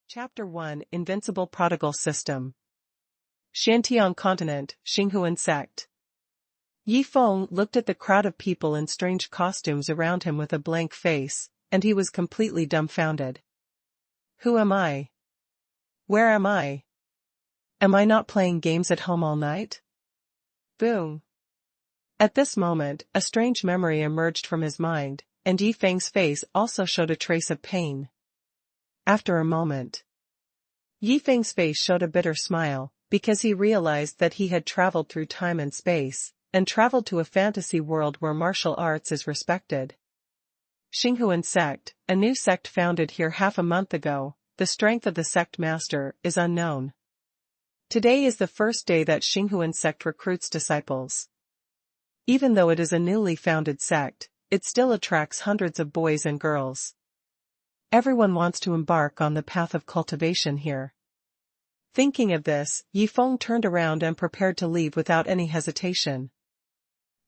Chapter 1 Invincible Prodigal System. Shantian Continent, Xinghuan Sect. Yi Feng looked at the crowd of people in strange costumes around him with a blank face, and he was completely dumbfounded. Who am I? Where am I? Am I not playing games at home all night? Boom. At this moment, a strange memory emerged from his mind, and Yi Feng's face also showed a trace of pain. After a moment, Yi Feng's face showed a bitter smile, because he realized that he had traveled through time and space, and traveled to a fantasy world where martial arts is respected. Xinghuan Sect, a new sect founded here half a month ago. The strength of the sect master is unknown. Today is the first day that Xinghuan Sect recruits disciples. Even though it is a newly founded sect, it still attracts hundreds of boys and girls. Everyone wants to embark on the path of cultivation here. Thinking of this, Yi Feng turned around and prepared to leave without any hesitation.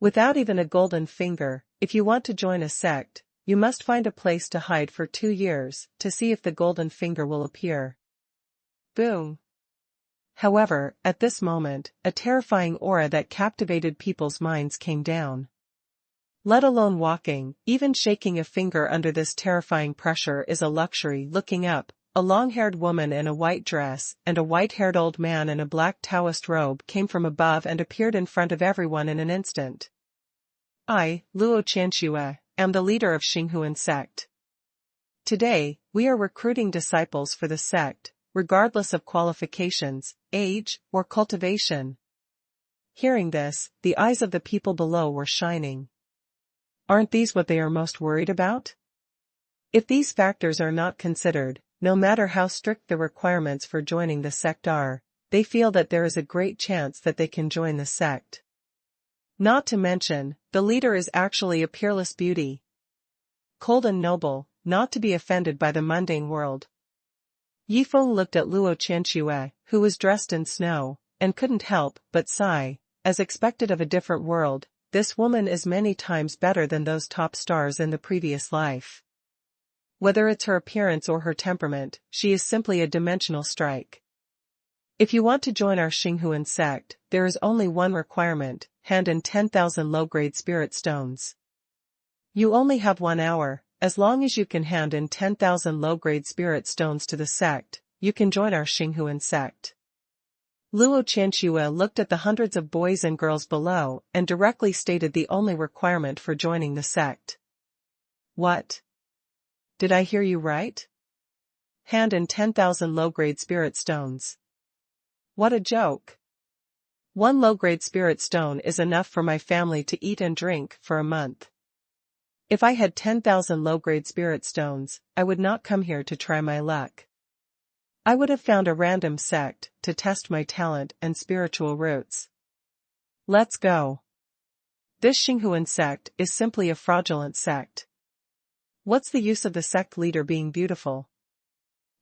Without even a golden finger, if you want to join a sect, you must find a place to hide for 2 years, to see if the golden finger will appear. Boom. However, at this moment, a terrifying aura that captivated people's minds came down. Let alone walking, even shaking a finger under this terrifying pressure is a luxury. Looking up, a long-haired woman in a white dress and a white-haired old man in a black Taoist robe came from above and appeared in front of everyone in an instant. I, Luo Qianxue, am the leader of Xinghuan Sect. Today, we are recruiting disciples for the sect, regardless of qualifications, age, or cultivation. Hearing this, the eyes of the people below were shining. Aren't these what they are most worried about? If these factors are not considered, no matter how strict the requirements for joining the sect are, they feel that there is a great chance that they can join the sect. Not to mention, the leader is actually a peerless beauty. Cold and noble, not to be offended by the mundane world. Yi Feng looked at Luo Qianxue, who was dressed in snow, and couldn't help but sigh. As expected of a different world, this woman is many times better than those top stars in the previous life. Whether it's her appearance or her temperament, she is simply a dimensional strike. If you want to join our Xinghuan sect, there is only one requirement: hand in 10,000 low-grade spirit stones. You only have 1 hour. As long as you can hand in 10,000 low-grade spirit stones to the sect, you can join our Xinghuan sect. Luo Qianxue looked at the hundreds of boys and girls below and directly stated the only requirement for joining the sect. What? Did I hear you right? Hand in 10,000 low-grade spirit stones. What a joke. 1 low-grade spirit stone is enough for my family to eat and drink for a month. If I had 10,000 low-grade spirit stones, I would not come here to try my luck. I would have found a random sect to test my talent and spiritual roots. Let's go. This Xinghuan sect is simply a fraudulent sect. What's the use of the sect leader being beautiful?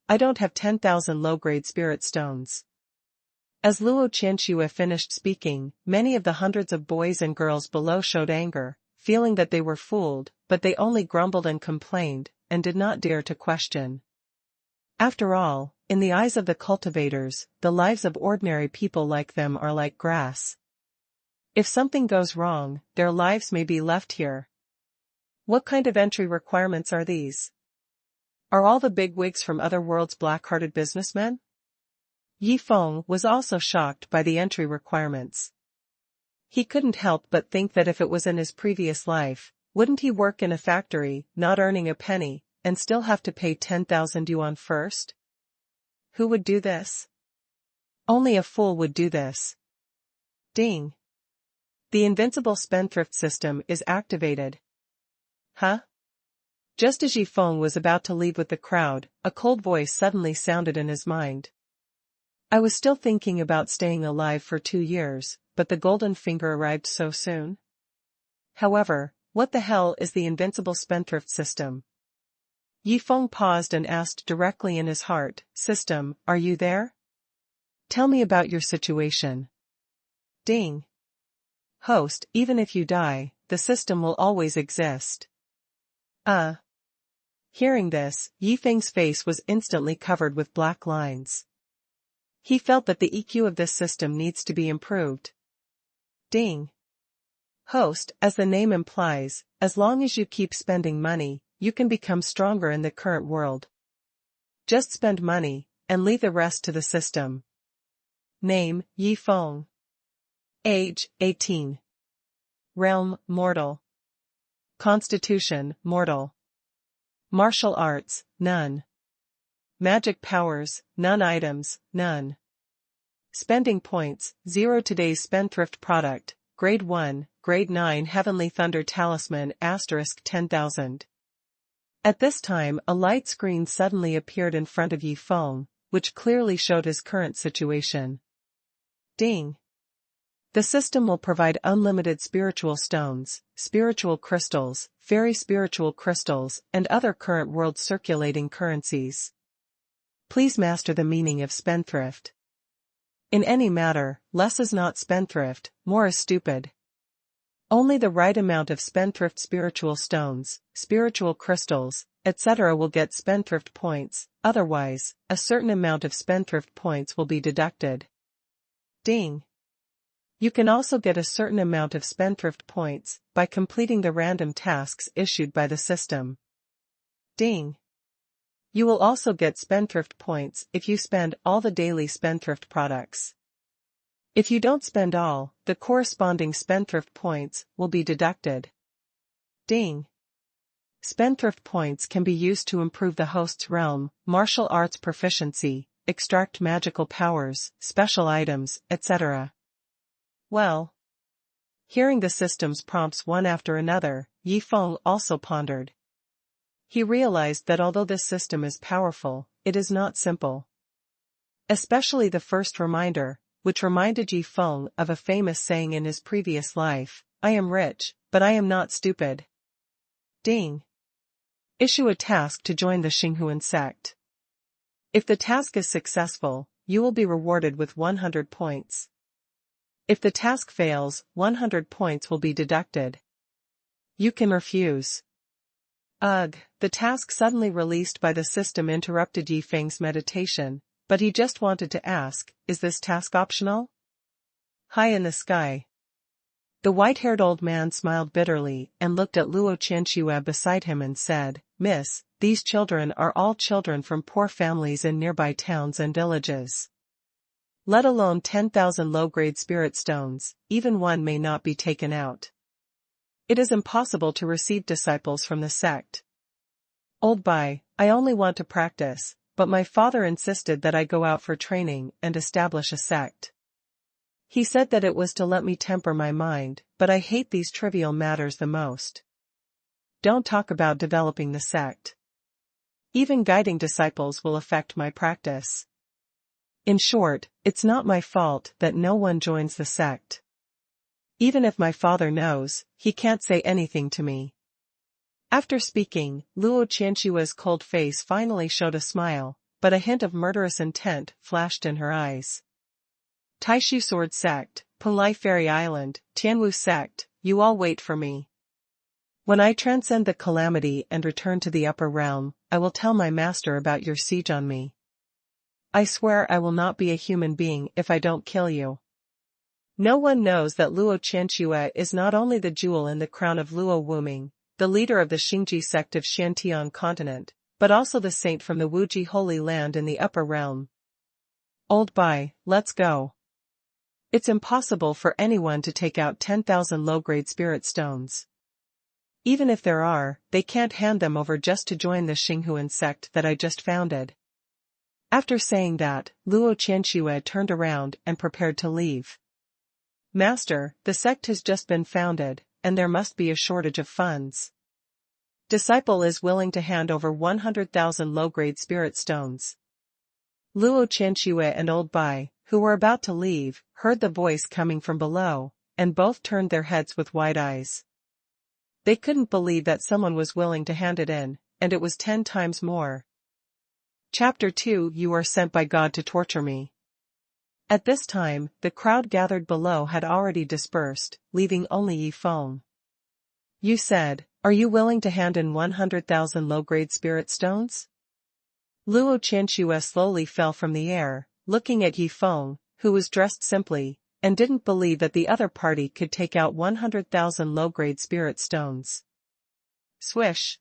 I don't have 10,000 low-grade spirit stones. As Luo Qianxue finished speaking, many of the hundreds of boys and girls below showed anger, feeling that they were fooled, but they only grumbled and complained, and did not dare to question. After all, in the eyes of the cultivators, the lives of ordinary people like them are like grass. If something goes wrong, their lives may be left here. What kind of entry requirements are these? Are all the bigwigs from other worlds black-hearted businessmen? Yi Feng was also shocked by the entry requirements. He couldn't help but think that if it was in his previous life, wouldn't he work in a factory, not earning a penny, and still have to pay 10,000 yuan first? Who would do this? Only a fool would do this. Ding. The invincible spendthrift system is activated. Huh? Just as Yi Feng was about to leave with the crowd, a cold voice suddenly sounded in his mind. I was still thinking about staying alive for 2 years, but the golden finger arrived so soon. However, what the hell is the invincible spendthrift system? Yi Feng paused and asked directly in his heart, System, are you there? Tell me about your situation. Ding. Host, even if you die, the system will always exist. Hearing this, Yifeng's face was instantly covered with black lines. He felt that the EQ of this system needs to be improved. Ding. Host, as the name implies, as long as you keep spending money, you can become stronger in the current world. Just spend money, and leave the rest to the system. Name, Yifeng. Age, 18. Realm, mortal. Constitution, mortal. Martial arts, none. Magic powers, none. Items, none. Spending points, 0. Today's spendthrift product, Grade 1, Grade 9 Heavenly Thunder Talisman * 10,000. At this time a light screen suddenly appeared in front of Yifeng, which clearly showed his current situation. Ding. The system will provide unlimited spiritual stones, spiritual crystals, fairy spiritual crystals, and other current world circulating currencies. Please master the meaning of spendthrift. In any matter, less is not spendthrift, more is stupid. Only the right amount of spendthrift spiritual stones, spiritual crystals, etc. will get spendthrift points, otherwise, a certain amount of spendthrift points will be deducted. Ding. You can also get a certain amount of spendthrift points by completing the random tasks issued by the system. Ding. You will also get spendthrift points if you spend all the daily spendthrift products. If you don't spend all, the corresponding spendthrift points will be deducted. Ding. Spendthrift points can be used to improve the host's realm, martial arts proficiency, extract magical powers, special items, etc. Well. Hearing the system's prompts one after another, Yifeng also pondered. He realized that although this system is powerful, it is not simple. Especially the first reminder, which reminded Yifeng of a famous saying in his previous life, "I am rich, but I am not stupid." Ding. Issue a task to join the Xinghuan sect. If the task is successful, you will be rewarded with 100 points. If the task fails, 100 points will be deducted. You can refuse. Ugh, the task suddenly released by the system interrupted Yifeng's meditation, but he just wanted to ask, is this task optional? High in the sky. The white-haired old man smiled bitterly and looked at Luo Qianxue beside him and said, "Miss, these children are all children from poor families in nearby towns and villages. Let alone 10,000 low-grade spirit stones, even one may not be taken out. It is impossible to receive disciples from the sect. Old Bai, I only want to practice, but my father insisted that I go out for training and establish a sect. He said that it was to let me temper my mind, but I hate these trivial matters the most. Don't talk about developing the sect. Even guiding disciples will affect my practice. In short, it's not my fault that no one joins the sect. Even if my father knows, he can't say anything to me." After speaking, Luo Qianxue's cold face finally showed a smile, but a hint of murderous intent flashed in her eyes. Taishu Sword Sect, Punlai Fairy Island, Tianwu Sect, you all wait for me. When I transcend the calamity and return to the upper realm, I will tell my master about your siege on me. I swear I will not be a human being if I don't kill you. No one knows that Luo Qianxue is not only the jewel in the crown of Luo Wuming, the leader of the Xingji sect of Shantian continent, but also the saint from the Wuji Holy Land in the upper realm. Old Bai, let's go. It's impossible for anyone to take out 10,000 low-grade spirit stones. Even if there are, they can't hand them over just to join the Xinghuan sect that I just founded. After saying that, Luo Qianxue turned around and prepared to leave. Master, the sect has just been founded, and there must be a shortage of funds. Disciple is willing to hand over 100,000 low-grade spirit stones. Luo Qianxue and Old Bai, who were about to leave, heard the voice coming from below, and both turned their heads with wide eyes. They couldn't believe that someone was willing to hand it in, and it was 10 times more. Chapter 2 You are sent by God to torture me. At this time, the crowd gathered below had already dispersed, leaving only Yifeng. You said, Are you willing to hand in 100,000 low-grade spirit stones? Luo Qianxue slowly fell from the air, looking at Yifeng, who was dressed simply, and didn't believe that the other party could take out 100,000 low-grade spirit stones. Swish!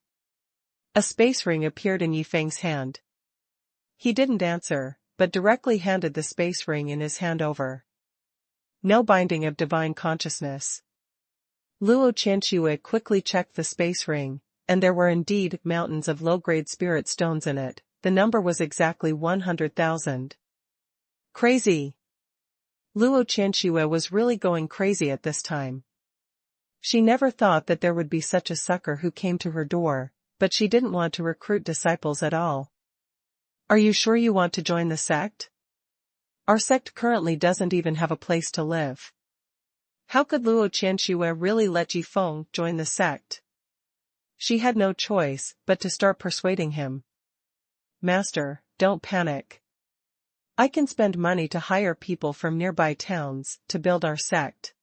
A space ring appeared in Yifeng's hand. He didn't answer, but directly handed the space ring in his hand over. No binding of divine consciousness. Luo Qianxue quickly checked the space ring, and there were indeed mountains of low-grade spirit stones in it. The number was exactly 100,000. Crazy! Luo Qianxue was really going crazy at this time. She never thought that there would be such a sucker who came to her door, but she didn't want to recruit disciples at all. Are you sure you want to join the sect? Our sect currently doesn't even have a place to live. How could Luo Qianxue really let Yifeng join the sect? She had no choice but to start persuading him. Master, don't panic. I can spend money to hire people from nearby towns to build our sect.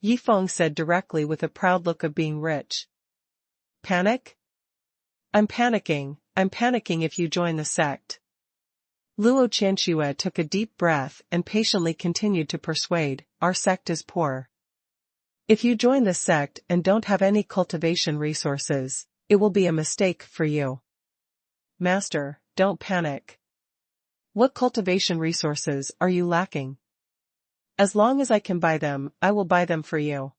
Yifeng said directly with a proud look of being rich. Panic? I'm panicking if you join the sect. Luo Qianxue took a deep breath and patiently continued to persuade, our sect is poor. If you join the sect and don't have any cultivation resources, it will be a mistake for you. Master, don't panic. What cultivation resources are you lacking? As long as I can buy them, I will buy them for you.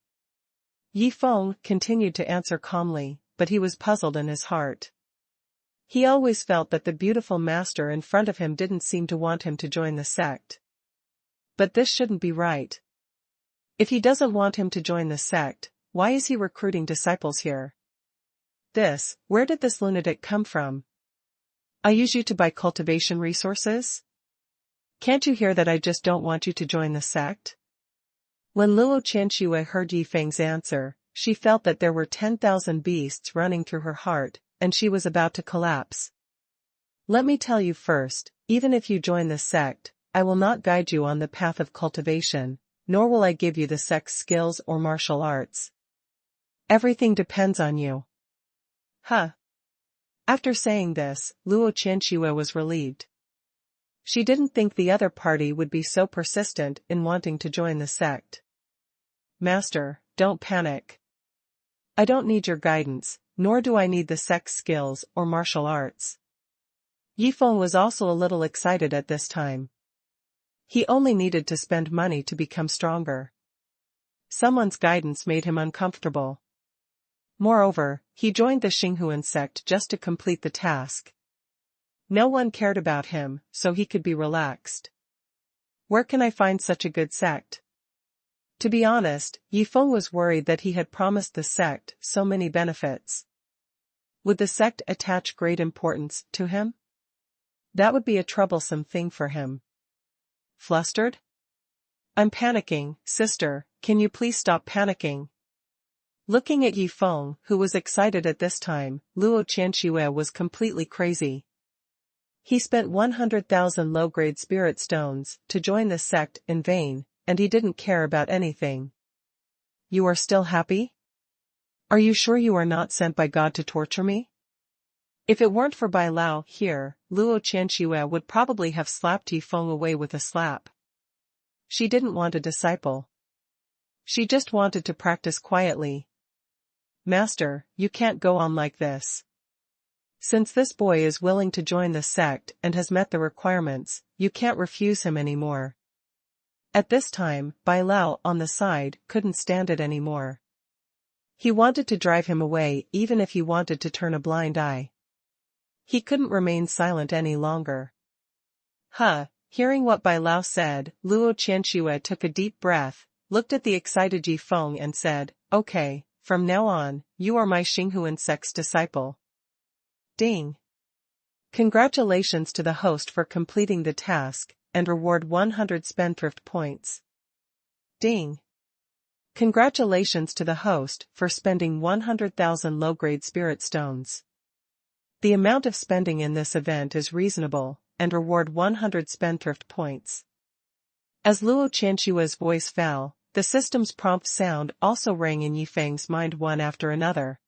Yifeng continued to answer calmly, but he was puzzled in his heart. He always felt that the beautiful master in front of him didn't seem to want him to join the sect. But this shouldn't be right. If he doesn't want him to join the sect, why is he recruiting disciples here? Where did this lunatic come from? I use you to buy cultivation resources? Can't you hear that I just don't want you to join the sect? When Luo Qianxue heard Yifeng's answer, she felt that there were 10,000 beasts running through her heart, and she was about to collapse. Let me tell you first, even if you join the sect, I will not guide you on the path of cultivation, nor will I give you the sect's skills or martial arts. Everything depends on you. Huh. After saying this, Luo Qianxue was relieved. She didn't think the other party would be so persistent in wanting to join the sect. Master, don't panic. I don't need your guidance, nor do I need the sect's skills or martial arts. Yifeng was also a little excited at this time. He only needed to spend money to become stronger. Someone's guidance made him uncomfortable. Moreover, he joined the Xinghuan sect just to complete the task. No one cared about him, so he could be relaxed. Where can I find such a good sect? To be honest, Yifeng was worried that he had promised the sect so many benefits. Would the sect attach great importance to him? That would be a troublesome thing for him. Flustered? I'm panicking, sister, can you please stop panicking? Looking at Yifeng, who was excited at this time, Luo Qianxue was completely crazy. He spent 100,000 low-grade spirit stones to join the sect in vain, and he didn't care about anything. You are still happy? Are you sure you are not sent by God to torture me? If it weren't for Bai Lao here, Luo Qianxue would probably have slapped Yifeng away with a slap. She didn't want a disciple. She just wanted to practice quietly. Master, you can't go on like this. Since this boy is willing to join the sect and has met the requirements, you can't refuse him anymore. At this time, Bai Lao on the side couldn't stand it anymore. He wanted to drive him away even if he wanted to turn a blind eye. He couldn't remain silent any longer. Hearing what Bai Lao said, Luo Qianxue took a deep breath, looked at the excited Yifeng and said, Okay, from now on, you are my Xinghuan sect's disciple. Ding! Congratulations to the host for completing the task, and reward 100 spendthrift points. Ding! Congratulations to the host for spending 100,000 low-grade spirit stones. The amount of spending in this event is reasonable, and reward 100 spendthrift points. As Luo Qianxue's voice fell, the system's prompt sound also rang in Yifeng's mind one after another.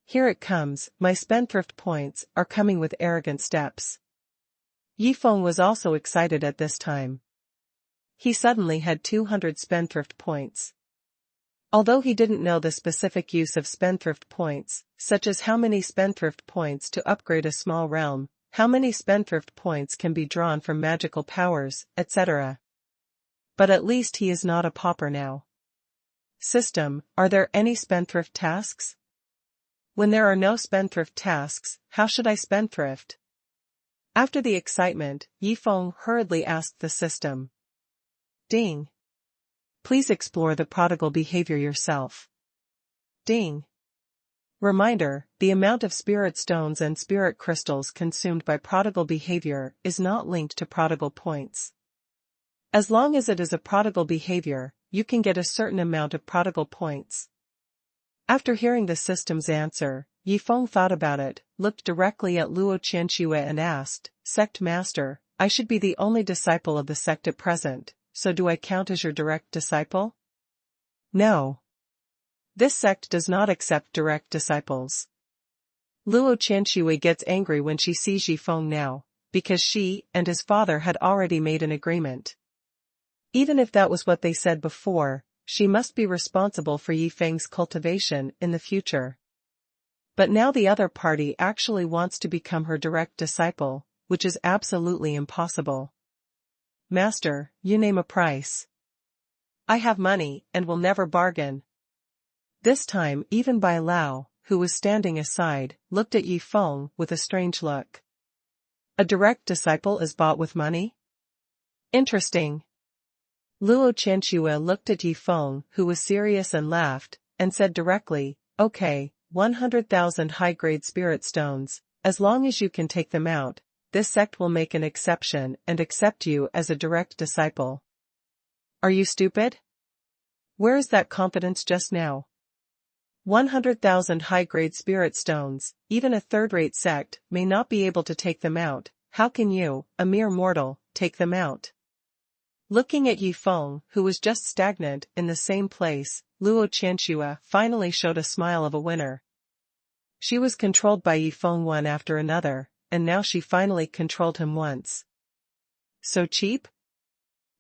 Here it comes, my spendthrift points are coming with arrogant steps. Yifeng was also excited at this time. He suddenly had 200 spendthrift points. Although he didn't know the specific use of spendthrift points, such as how many spendthrift points to upgrade a small realm, how many spendthrift points can be drawn from magical powers, etc. But at least he is not a pauper now. System, are there any spendthrift tasks? When there are no spendthrift tasks, how should I spendthrift? After the excitement, Yifeng hurriedly asked the system. Ding. Please explore the prodigal behavior yourself. Ding. Reminder, the amount of spirit stones and spirit crystals consumed by prodigal behavior is not linked to prodigal points. As long as it is a prodigal behavior, you can get a certain amount of prodigal points. After hearing the system's answer, Yifeng thought about it, looked directly at Luo Qianxue and asked, Sect Master, I should be the only disciple of the sect at present, so do I count as your direct disciple? No. This sect does not accept direct disciples. Luo Qianxue gets angry when she sees Yifeng now, because she and his father had already made an agreement. Even if that was what they said before, she must be responsible for Yifeng's cultivation in the future. But now the other party actually wants to become her direct disciple, which is absolutely impossible. Master, you name a price. I have money and will never bargain. This time even Bai Lao, who was standing aside, looked at Yifeng with a strange look. A direct disciple is bought with money? Interesting. Luo Qianxue looked at Yifeng, who was serious, and laughed, and said directly, Okay, 100,000 high-grade spirit stones, as long as you can take them out, this sect will make an exception and accept you as a direct disciple. Are you stupid? Where is that confidence just now? 100,000 high-grade spirit stones, even a third-rate sect may not be able to take them out. How can you, a mere mortal, take them out? Looking at Yifeng, who was just stagnant in the same place, Luo Qianxue finally showed a smile of a winner. She was controlled by Yifeng one after another, and now she finally controlled him once. So cheap?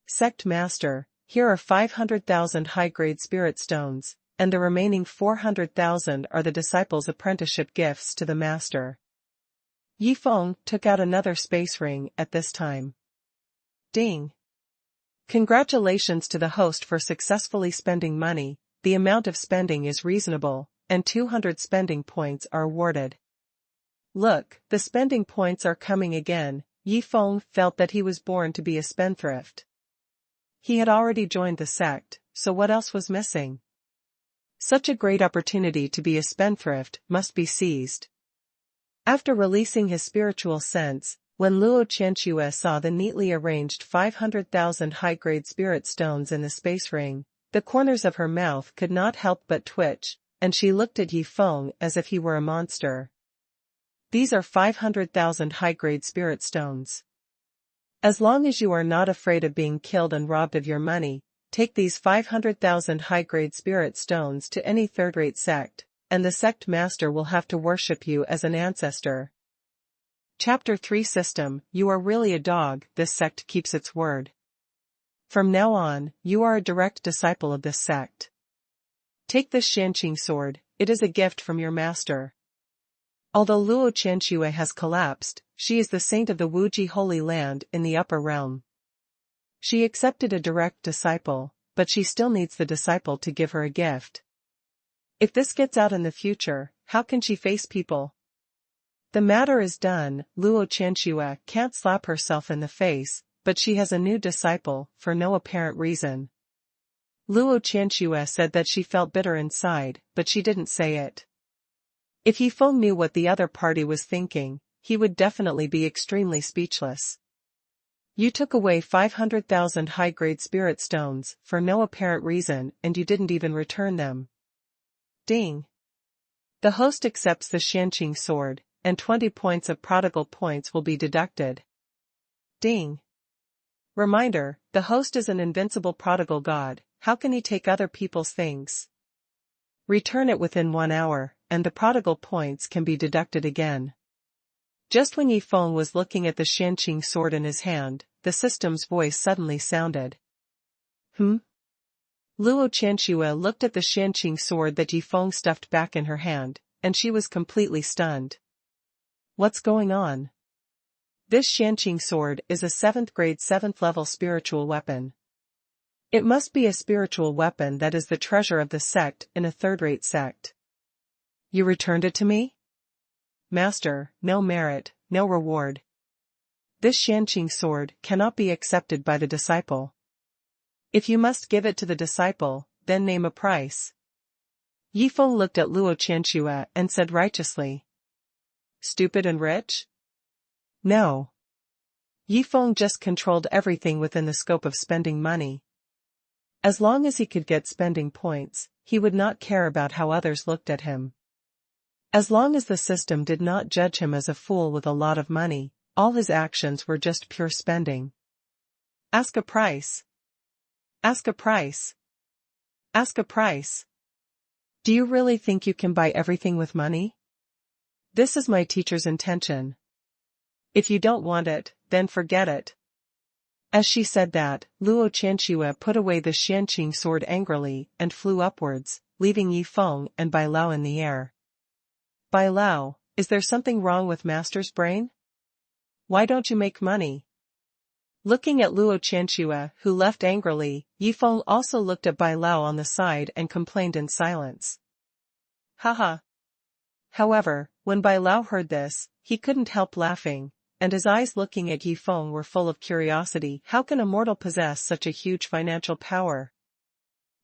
Sect Master, here are 500,000 high-grade spirit stones, and the remaining 400,000 are the disciples' apprenticeship gifts to the Master. Yifeng took out another space ring at this time. Ding. Congratulations to the host for successfully spending money, the amount of spending is reasonable, and 200 spending points are awarded. Look, the spending points are coming again. Yifeng felt that he was born to be a spendthrift. He had already joined the sect, so what else was missing? Such a great opportunity to be a spendthrift must be seized. After releasing his spiritual sense, when Luo Qianxue saw the neatly arranged 500,000 high-grade spirit stones in the space ring, the corners of her mouth could not help but twitch, and she looked at Yifeng as if he were a monster. These are 500,000 high-grade spirit stones. As long as you are not afraid of being killed and robbed of your money, take these 500,000 high-grade spirit stones to any third-rate sect, and the sect master will have to worship you as an ancestor. Chapter 3 System, you are really a dog, this sect keeps its word. From now on, you are a direct disciple of this sect. Take this Shanqing sword, it is a gift from your master. Although Luo Qianxue has collapsed, she is the saint of the Wuji Holy Land in the upper realm. She accepted a direct disciple, but she still needs the disciple to give her a gift. If this gets out in the future, how can she face people? The matter is done. Luo Qianxue can't slap herself in the face, but she has a new disciple, for no apparent reason. Luo Qianxue said that she felt bitter inside, but she didn't say it. If Yifeng knew what the other party was thinking, he would definitely be extremely speechless. You took away 500,000 high-grade spirit stones, for no apparent reason, and you didn't even return them. Ding. The host accepts the Shanqing sword, and 20 points of prodigal points will be deducted. Ding. Reminder, the host is an invincible prodigal god, how can he take other people's things? Return it within 1 hour, and the prodigal points can be deducted again. Just when Yifeng was looking at the Shanqing sword in his hand, the system's voice suddenly sounded. Hmm? Luo Qianxue looked at the Shanqing sword that Yifeng stuffed back in her hand, and she was completely stunned. What's going on? This Shanqing sword is a 7th grade 7th level spiritual weapon. It must be a spiritual weapon that is the treasure of the sect in a third-rate sect. You returned it to me? Master, no merit, no reward. This Shanqing sword cannot be accepted by the disciple. If you must give it to the disciple, then name a price. Yifeng looked at Luo Qianxue and said righteously. Stupid and rich? No. Yifeng just controlled everything within the scope of spending money. As long as he could get spending points, he would not care about how others looked at him. As long as the system did not judge him as a fool with a lot of money, all his actions were just pure spending. Ask a price. Ask a price. Ask a price. Do you really think you can buy everything with money? This is my teacher's intention. If you don't want it, then forget it. As she said that, Luo Qianxue put away the Shanqing sword angrily and flew upwards, leaving Yifeng and Bai Lao in the air. Bai Lao, is there something wrong with Master's brain? Why don't you make money? Looking at Luo Qianxue, who left angrily, Yifeng also looked at Bai Lao on the side and complained in silence. Haha. However, when Bai Lao heard this, he couldn't help laughing, and his eyes looking at Yifeng were full of curiosity. How can a mortal possess such a huge financial power?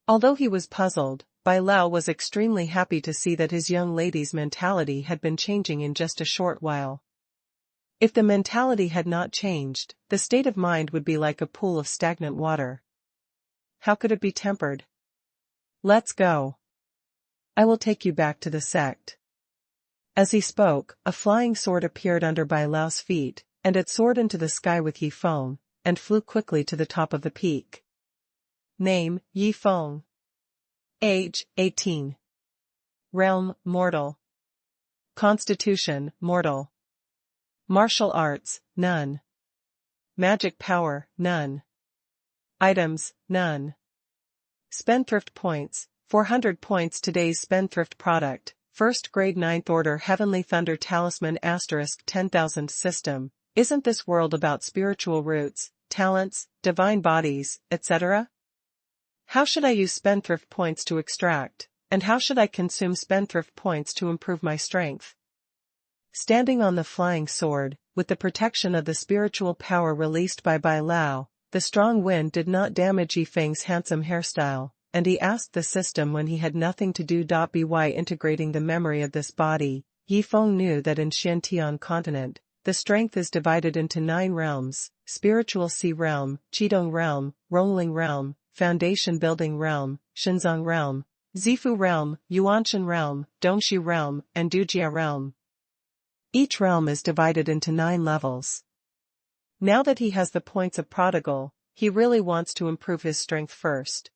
Although he was puzzled, Bai Lao was extremely happy to see that his young lady's mentality had been changing in just a short while. If the mentality had not changed, the state of mind would be like a pool of stagnant water. How could it be tempered? Let's go. I will take you back to the sect. As he spoke, a flying sword appeared under Bai Lao's feet, and it soared into the sky with Yifeng, and flew quickly to the top of the peak. Name, Yifeng. Age, 18. Realm, mortal. Constitution, mortal. Martial arts, none. Magic power, none. Items, none. Spendthrift points, 400 points. Today's spendthrift product. First grade 9th order Heavenly Thunder Talisman * 10,000 system. Isn't this world about spiritual roots, talents, divine bodies, etc.? How should I use spendthrift points to extract, and how should I consume spendthrift points to improve my strength? Standing on the flying sword, with the protection of the spiritual power released by Bai Lao, the strong wind did not damage Yifeng's handsome hairstyle, and he asked the system when he had nothing to do. By integrating the memory of this body, Yifeng knew that in Tianhen continent, the strength is divided into 9 realms: spiritual sea realm, Qidong realm, Rongling realm, foundation building realm, Shenzong realm, Zifu realm, Yuanshan realm, Dongxi realm, and Dujia realm. Each realm is divided into 9 levels. Now that he has the points of prodigal, he really wants to improve his strength first.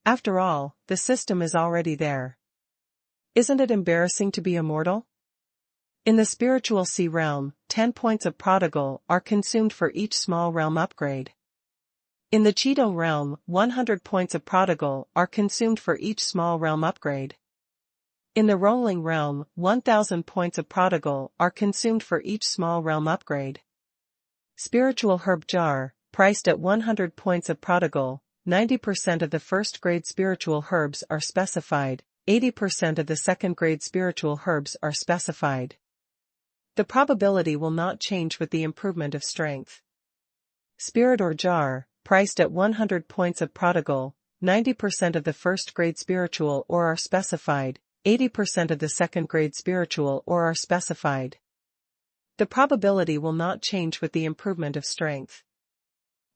After all, the system is already there. Isn't it embarrassing to be immortal? In the spiritual sea realm, 10 points of prodigal are consumed for each small realm upgrade. In the Qidong realm, 100 points of prodigal are consumed for each small realm upgrade. In the Rongling realm, 1,000 points of prodigal are consumed for each small realm upgrade. Spiritual herb jar, priced at 100 points of prodigal. 90% of the first-grade spiritual herbs are specified, 80% of the second-grade spiritual herbs are specified. The probability will not change with the improvement of strength. Spirit or jar, priced at 100 points of prodigal, 90% of the first-grade spiritual ore are specified, 80% of the second-grade spiritual ore are specified. The probability will not change with the improvement of strength.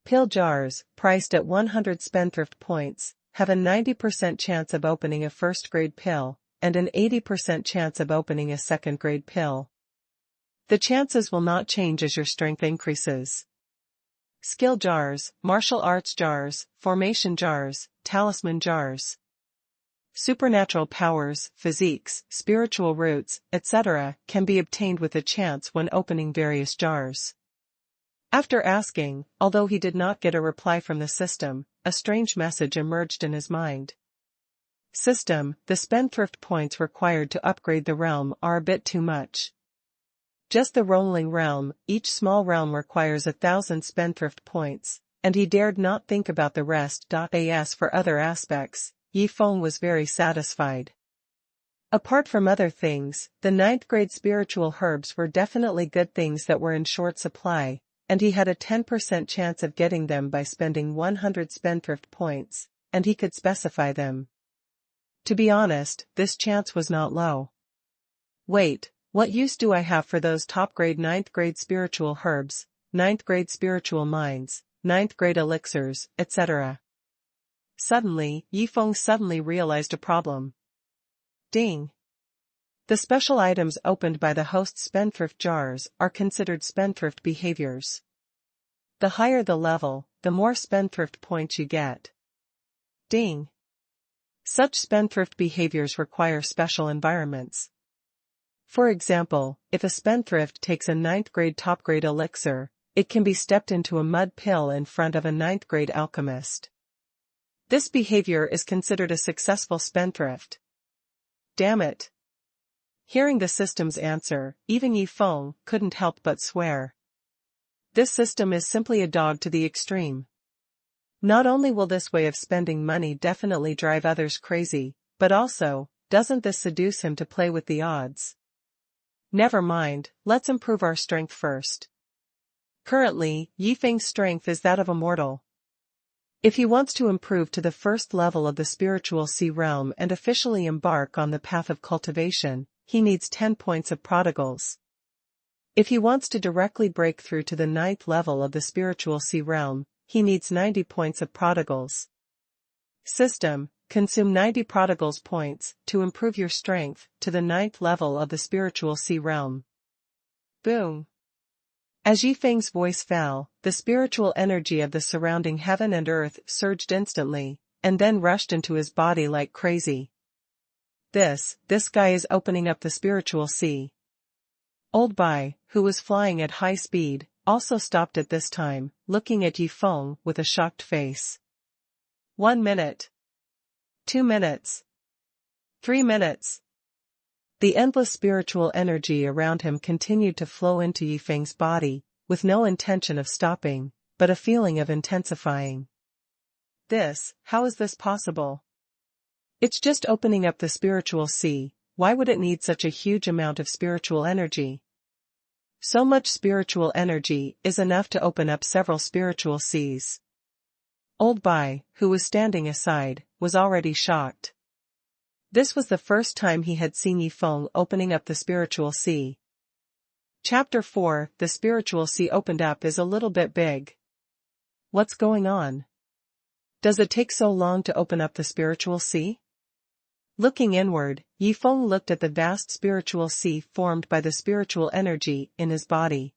Pill jars, priced at 100 spendthrift points, have a 90% chance of opening a first-grade pill, and an 80% chance of opening a second-grade pill. The chances will not change as your strength increases. Skill jars, martial arts jars, formation jars, talisman jars. Supernatural powers, physiques, spiritual roots, etc., can be obtained with a chance when opening various jars. After asking, although he did not get a reply from the system, a strange message emerged in his mind. System, the spendthrift points required to upgrade the realm are a bit too much. Just the rolling realm, each small realm requires 1,000 spendthrift points, and he dared not think about the rest. As for other aspects, Yifeng was very satisfied. Apart from other things, the 9th grade spiritual herbs were definitely good things that were in short supply, and he had a 10% chance of getting them by spending 100 spendthrift points, and he could specify them. To be honest, this chance was not low. Wait, what use do I have for those top-grade 9th grade spiritual herbs, 9th grade spiritual mines, 9th grade elixirs, etc.? Suddenly, Yifeng realized a problem. Ding! The special items opened by the host's spendthrift jars are considered spendthrift behaviors. The higher the level, the more spendthrift points you get. Ding! Such spendthrift behaviors require special environments. For example, if a spendthrift takes a 9th grade top grade elixir, it can be stepped into a mud pill in front of a 9th grade alchemist. This behavior is considered a successful spendthrift. Damn it! Hearing the system's answer, even Yifeng couldn't help but swear. This system is simply a dog to the extreme. Not only will this way of spending money definitely drive others crazy, but also, doesn't this seduce him to play with the odds? Never mind, let's improve our strength first. Currently, Yifeng's strength is that of a mortal. If he wants to improve to the first level of the spiritual sea realm and officially embark on the path of cultivation, he needs 10 points of prodigals. If he wants to directly break through to the 9th level of the spiritual sea realm, he needs 90 points of prodigals. System, consume 90 prodigals points to improve your strength to the 9th level of the spiritual sea realm. Boom! As Yifeng's voice fell, the spiritual energy of the surrounding heaven and earth surged instantly, and then rushed into his body like crazy. This guy is opening up the spiritual sea. Old Bai, who was flying at high speed, also stopped at this time, looking at Yifeng with a shocked face. 1 minute. 2 minutes. 3 minutes. The endless spiritual energy around him continued to flow into Yifeng's body, with no intention of stopping, but a feeling of intensifying. How is this possible? It's just opening up the spiritual sea, why would it need such a huge amount of spiritual energy? So much spiritual energy is enough to open up several spiritual seas. Old Bai, who was standing aside, was already shocked. This was the first time he had seen Yifeng opening up the spiritual sea. Chapter 4, The spiritual sea opened up is a little bit big. What's going on? Does it take so long to open up the spiritual sea? Looking inward, Yifeng looked at the vast spiritual sea formed by the spiritual energy in his body.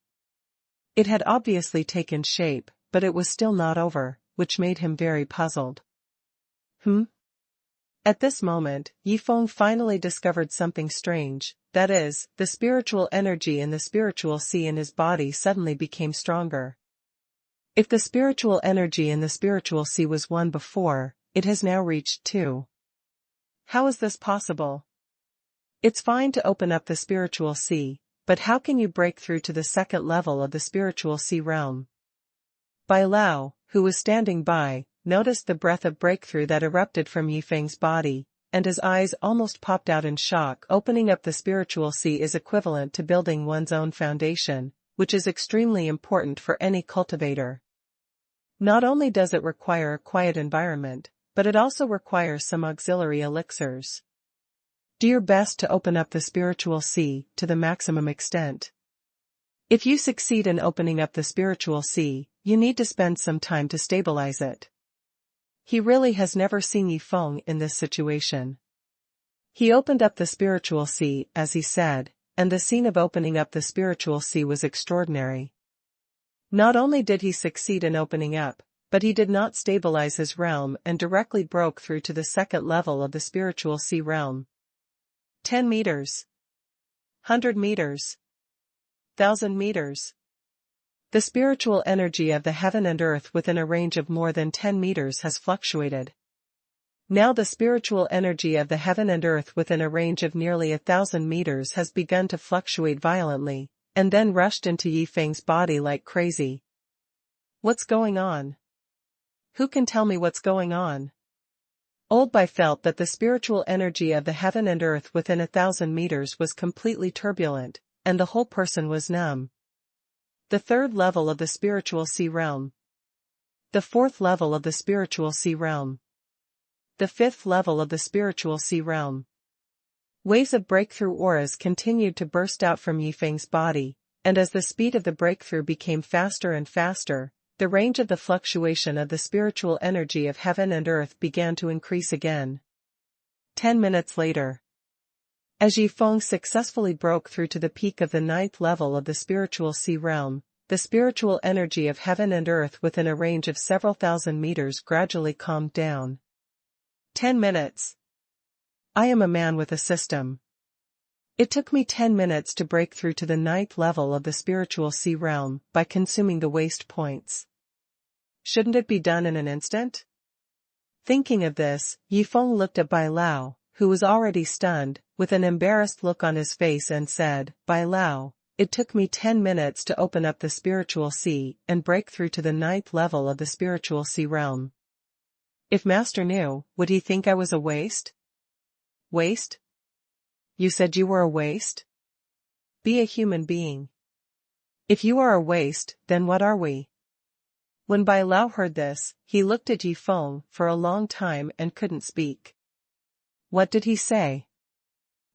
It had obviously taken shape, but it was still not over, which made him very puzzled. At this moment, Yifeng finally discovered something strange, that is, the spiritual energy in the spiritual sea in his body suddenly became stronger. If the spiritual energy in the spiritual sea was 1 before, it has now reached 2. How is this possible? It's fine to open up the spiritual sea, but how can you break through to the 2nd level of the spiritual sea realm? Bai Lao, who was standing by, noticed the breath of breakthrough that erupted from Yifeng's body, and his eyes almost popped out in shock. Opening up the spiritual sea is equivalent to building one's own foundation, which is extremely important for any cultivator. Not only does it require a quiet environment, but it also requires some auxiliary elixirs. Do your best to open up the spiritual sea to the maximum extent. If you succeed in opening up the spiritual sea, you need to spend some time to stabilize it. He really has never seen Yifeng in this situation. He opened up the spiritual sea, as he said, and the scene of opening up the spiritual sea was extraordinary. Not only did he succeed in opening up, but he did not stabilize his realm and directly broke through to the second level of the spiritual sea realm. 10 meters. 100 meters. 1,000 meters. The spiritual energy of the heaven and earth within a range of more than 10 meters has fluctuated. Now the spiritual energy of the heaven and earth within a range of nearly 1,000 meters has begun to fluctuate violently, and then rushed into Yifeng's body like crazy. What's going on? Who can tell me what's going on? Old Bai felt that the spiritual energy of the heaven and earth within 1,000 meters was completely turbulent, and the whole person was numb. The third level of the spiritual sea realm. The fourth level of the spiritual sea realm. The fifth level of the spiritual sea realm. Waves of breakthrough auras continued to burst out from Yifeng's body, and as the speed of the breakthrough became faster and faster, the range of the fluctuation of the spiritual energy of heaven and earth began to increase again. 10 minutes later. As Yifeng successfully broke through to the peak of the ninth level of the spiritual sea realm, the spiritual energy of heaven and earth within a range of several thousand meters gradually calmed down. 10 minutes. I am a man with a system. It took me 10 minutes to break through to the ninth level of the spiritual sea realm by consuming the waste points. Shouldn't it be done in an instant? Thinking of this, Yifeng looked at Bai Lao, who was already stunned, with an embarrassed look on his face and said, Bai Lao, it took me 10 minutes to open up the spiritual sea and break through to the ninth level of the spiritual sea realm. If Master knew, would he think I was a waste? Waste? You said you were a waste? Be a human being. If you are a waste, then what are we? When Bai Lao heard this, he looked at Yifeng for a long time and couldn't speak. What did he say?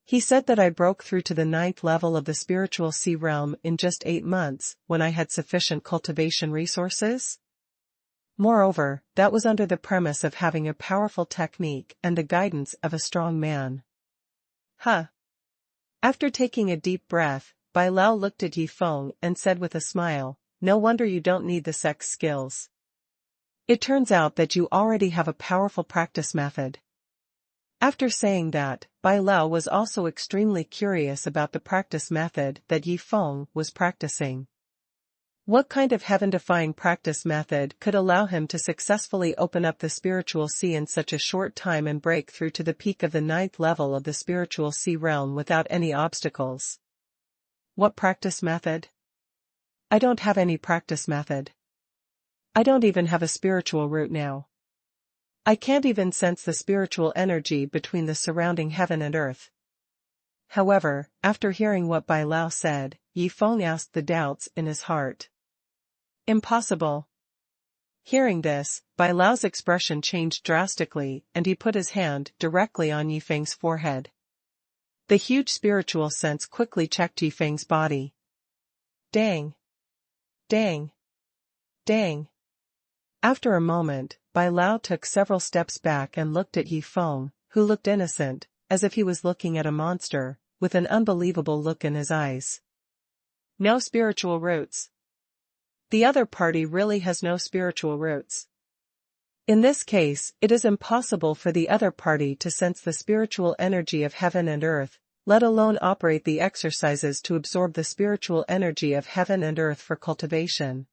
He said that I broke through to the ninth level of the spiritual sea realm in just 8 months, when I had sufficient cultivation resources? Moreover, that was under the premise of having a powerful technique and the guidance of a strong man. Huh. After taking a deep breath, Bai Lao looked at Yifeng and said with a smile, no wonder you don't need the sex skills. It turns out that you already have a powerful practice method. After saying that, Bai Lao was also extremely curious about the practice method that Yifeng was practicing. What kind of heaven-defying practice method could allow him to successfully open up the spiritual sea in such a short time and break through to the peak of the ninth level of the spiritual sea realm without any obstacles? What practice method? I don't have any practice method. I don't even have a spiritual root now. I can't even sense the spiritual energy between the surrounding heaven and earth. However, after hearing what Bai Lao said, Yifeng asked the doubts in his heart. Impossible. Hearing this, Bai Lao's expression changed drastically and he put his hand directly on Yifeng's forehead. The huge spiritual sense quickly checked Yifeng's body. Dang. Dang. Dang. After a moment, Bai Lao took several steps back and looked at Yifeng, who looked innocent, as if he was looking at a monster, with an unbelievable look in his eyes. No spiritual roots. The other party really has no spiritual roots. In this case, it is impossible for the other party to sense the spiritual energy of heaven and earth, let alone operate the exercises to absorb the spiritual energy of heaven and earth for cultivation.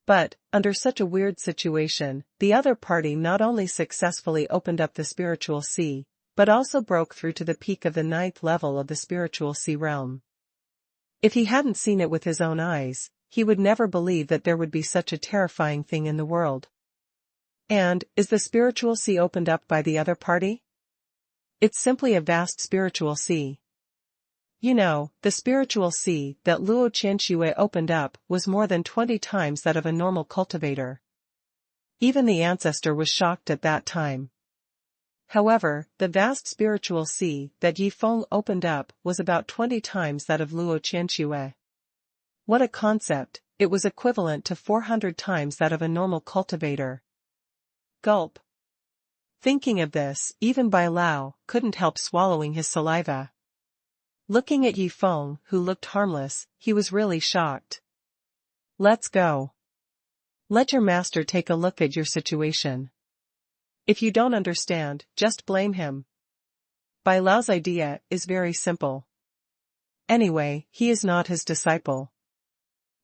But, under such a weird situation, the other party not only successfully opened up the spiritual sea, but also broke through to the peak of the ninth level of the spiritual sea realm. If he hadn't seen it with his own eyes, he would never believe that there would be such a terrifying thing in the world. And, is the spiritual sea opened up by the other party? It's simply a vast spiritual sea. You know, the spiritual sea that Luo Qianxue opened up was more than 20 times that of a normal cultivator. Even the ancestor was shocked at that time. However, the vast spiritual sea that Yifeng opened up was about 20 times that of Luo Qianxue. What a concept, it was equivalent to 400 times that of a normal cultivator. Gulp. Thinking of this, even Bai Lao couldn't help swallowing his saliva. Looking at Yifeng, who looked harmless, he was really shocked. Let's go. Let your master take a look at your situation. If you don't understand, just blame him. Bai Lao's idea is very simple. Anyway, he is not his disciple.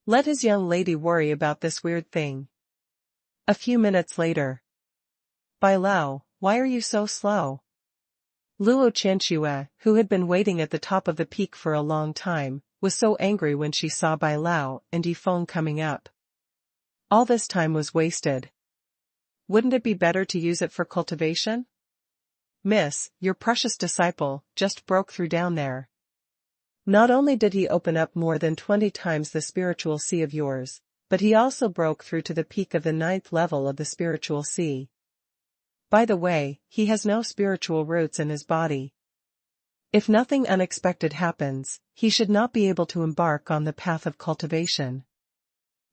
Let his young lady worry about this weird thing. A few minutes later. Bai Lao, why are you so slow? Luo Qianxue, who had been waiting at the top of the peak for a long time, was so angry when she saw Bai Lao and Yifeng coming up. All this time was wasted. Wouldn't it be better to use it for cultivation? Miss, your precious disciple just broke through down there. Not only did he open up more than 20 times the spiritual sea of yours, but he also broke through to the peak of the 9th level of the spiritual sea. By the way, he has no spiritual roots in his body. If nothing unexpected happens, he should not be able to embark on the path of cultivation.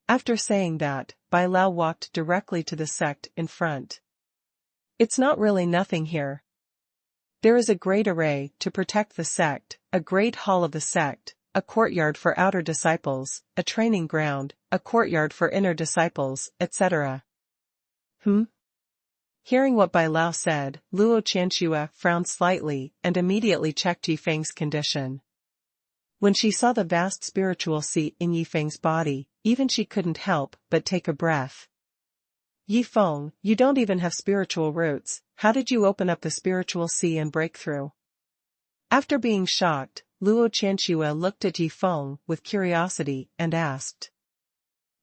After saying that, Bai Lao walked directly to the sect in front. It's not really nothing here. There is a great array to protect the sect, a great hall of the sect, a courtyard for outer disciples, a training ground, a courtyard for inner disciples, etc. Hearing what Bai Lao said, Luo Qianxue frowned slightly and immediately checked Yifeng's condition. When she saw the vast spiritual sea in Yifeng's body, even she couldn't help but take a breath. Yifeng, you don't even have spiritual roots, how did you open up the spiritual sea and break through? After being shocked, Luo Qianxue looked at Yifeng with curiosity and asked.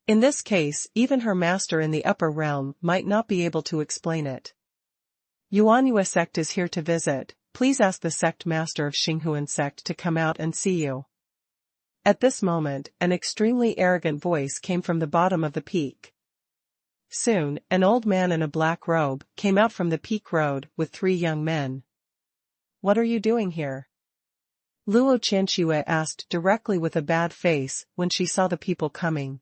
In this case, even her master in the upper realm might not be able to explain it. Yuanyue sect is here to visit, please ask the sect master of Xinghuan sect to come out and see you. At this moment, an extremely arrogant voice came from the bottom of the peak. Soon, an old man in a black robe came out from the peak road with 3 young men. What are you doing here? Luo Qianxue asked directly with a bad face when she saw the people coming.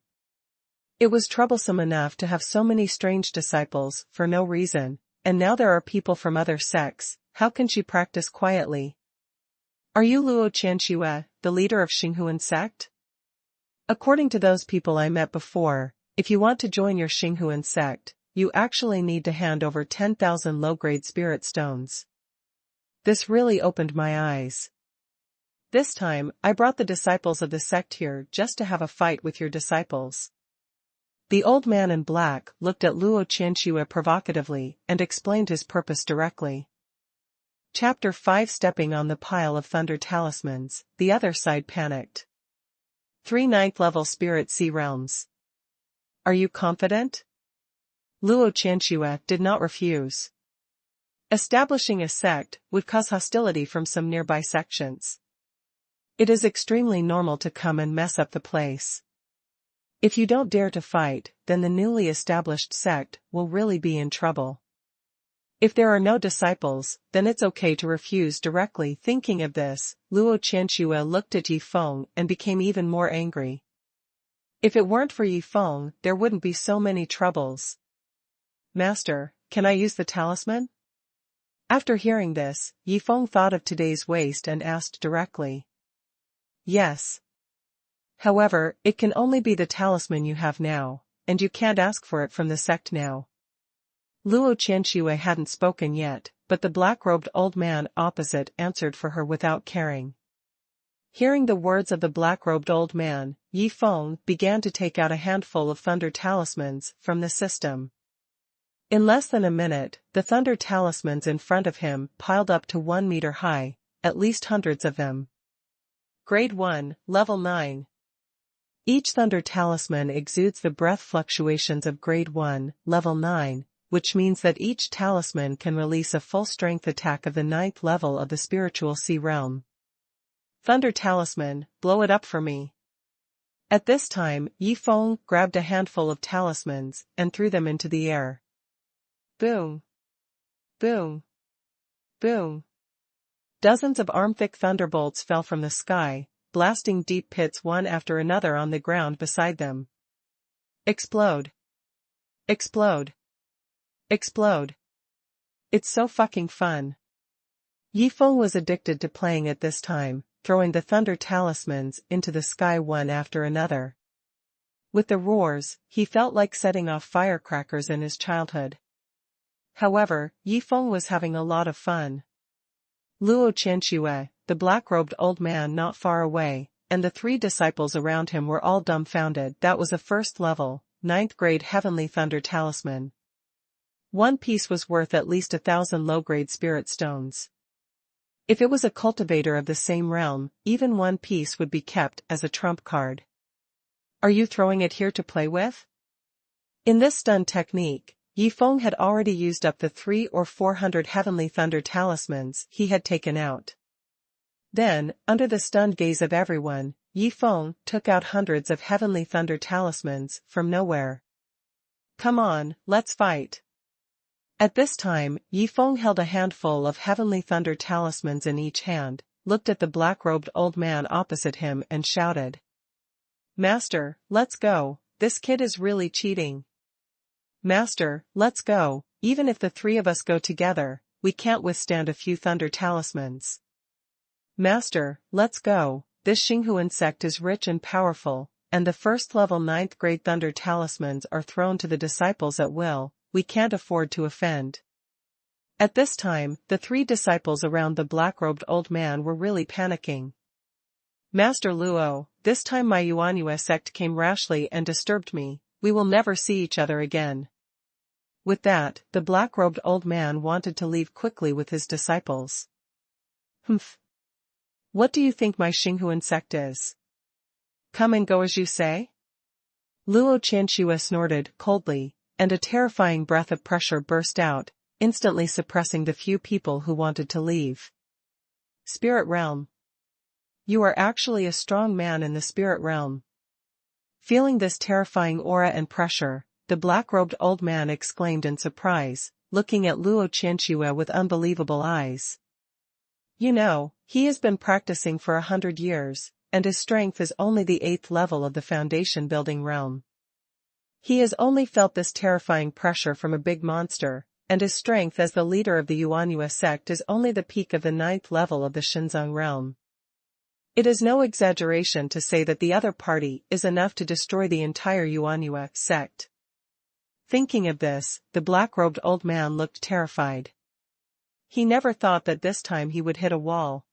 It was troublesome enough to have so many strange disciples for no reason, and now there are people from other sects, how can she practice quietly? Are you Luo Qianxue, the leader of Xinghuan sect? According to those people I met before, if you want to join your Xinghuan sect, you actually need to hand over 10,000 low-grade spirit stones. This really opened my eyes. This time, I brought the disciples of the sect here just to have a fight with your disciples. The old man in black looked at Luo Qianxue provocatively and explained his purpose directly. Chapter 5 Stepping on the pile of thunder talismans, the other side panicked. 3 9th level spirit sea realms. Are you confident? Luo Qianxue did not refuse. Establishing a sect would cause hostility from some nearby sections. It is extremely normal to come and mess up the place. If you don't dare to fight, then the newly established sect will really be in trouble. If there are no disciples, then it's okay to refuse directly. Thinking of this, Luo Qianxue looked at Yifeng and became even more angry. If it weren't for Yifeng, there wouldn't be so many troubles. Master, can I use the talisman? After hearing this, Yifeng thought of today's waste and asked directly. Yes. However, it can only be the talisman you have now, and you can't ask for it from the sect now. Luo Qianxue hadn't spoken yet, but the black-robed old man opposite answered for her without caring. Hearing the words of the black-robed old man, Yifeng began to take out a handful of thunder talismans from the system. In less than a minute, the thunder talismans in front of him piled up to 1 meter high, at least hundreds of them. Grade 1, Level 9. Each thunder talisman exudes the breath fluctuations of Grade 1, Level 9, which means that each talisman can release a full-strength attack of the 9th level of the spiritual sea realm. Thunder talisman, blow it up for me. At this time, Yifeng grabbed a handful of talismans and threw them into the air. Boom! Boom! Boom! Dozens of arm-thick thunderbolts fell from the sky, blasting deep pits one after another on the ground beside them. Explode! Explode! Explode! It's so fucking fun. Yifeng was addicted to playing at this time, throwing the thunder talismans into the sky one after another. With the roars, he felt like setting off firecrackers in his childhood. However, Yifeng was having a lot of fun. Luo Qianxue, the black-robed old man not far away, and the three disciples around him were all dumbfounded. That was a first-level, 9th-grade heavenly thunder talisman. One piece was worth at least 1,000 low-grade spirit stones. If it was a cultivator of the same realm, even one piece would be kept as a trump card. Are you throwing it here to play with? In this stun technique, Yifeng had already used up the 300 or 400 heavenly thunder talismans he had taken out. Then, under the stunned gaze of everyone, Yifeng took out hundreds of heavenly thunder talismans from nowhere. Come on, let's fight. At this time, Yifeng held a handful of heavenly thunder talismans in each hand, looked at the black-robed old man opposite him and shouted. Master, let's go, this kid is really cheating. Master, let's go, even if the three of us go together, we can't withstand a few thunder talismans. Master, let's go, this Xinghuan sect is rich and powerful, and the first-level 9th-grade thunder talismans are thrown to the disciples at will. We can't afford to offend. At this time, the three disciples around the black-robed old man were really panicking. Master Luo, this time my Yuanyue sect came rashly and disturbed me, we will never see each other again. With that, the black-robed old man wanted to leave quickly with his disciples. Humph. What do you think my Xinghuan sect is? Come and go as you say? Luo Qianxue snorted coldly, and a terrifying breath of pressure burst out, instantly suppressing the few people who wanted to leave. Spirit realm. You are actually a strong man in the spirit realm. Feeling this terrifying aura and pressure, the black-robed old man exclaimed in surprise, looking at Luo Qianxue with unbelievable eyes. You know, he has been practicing for 100 years, and his strength is only the 8th level of the foundation building realm. He has only felt this terrifying pressure from a big monster, and his strength as the leader of the Yuanyue sect is only the peak of the 9th level of the Xinzang realm. It is no exaggeration to say that the other party is enough to destroy the entire Yuanyue sect. Thinking of this, the black-robed old man looked terrified. He never thought that this time he would hit a wall.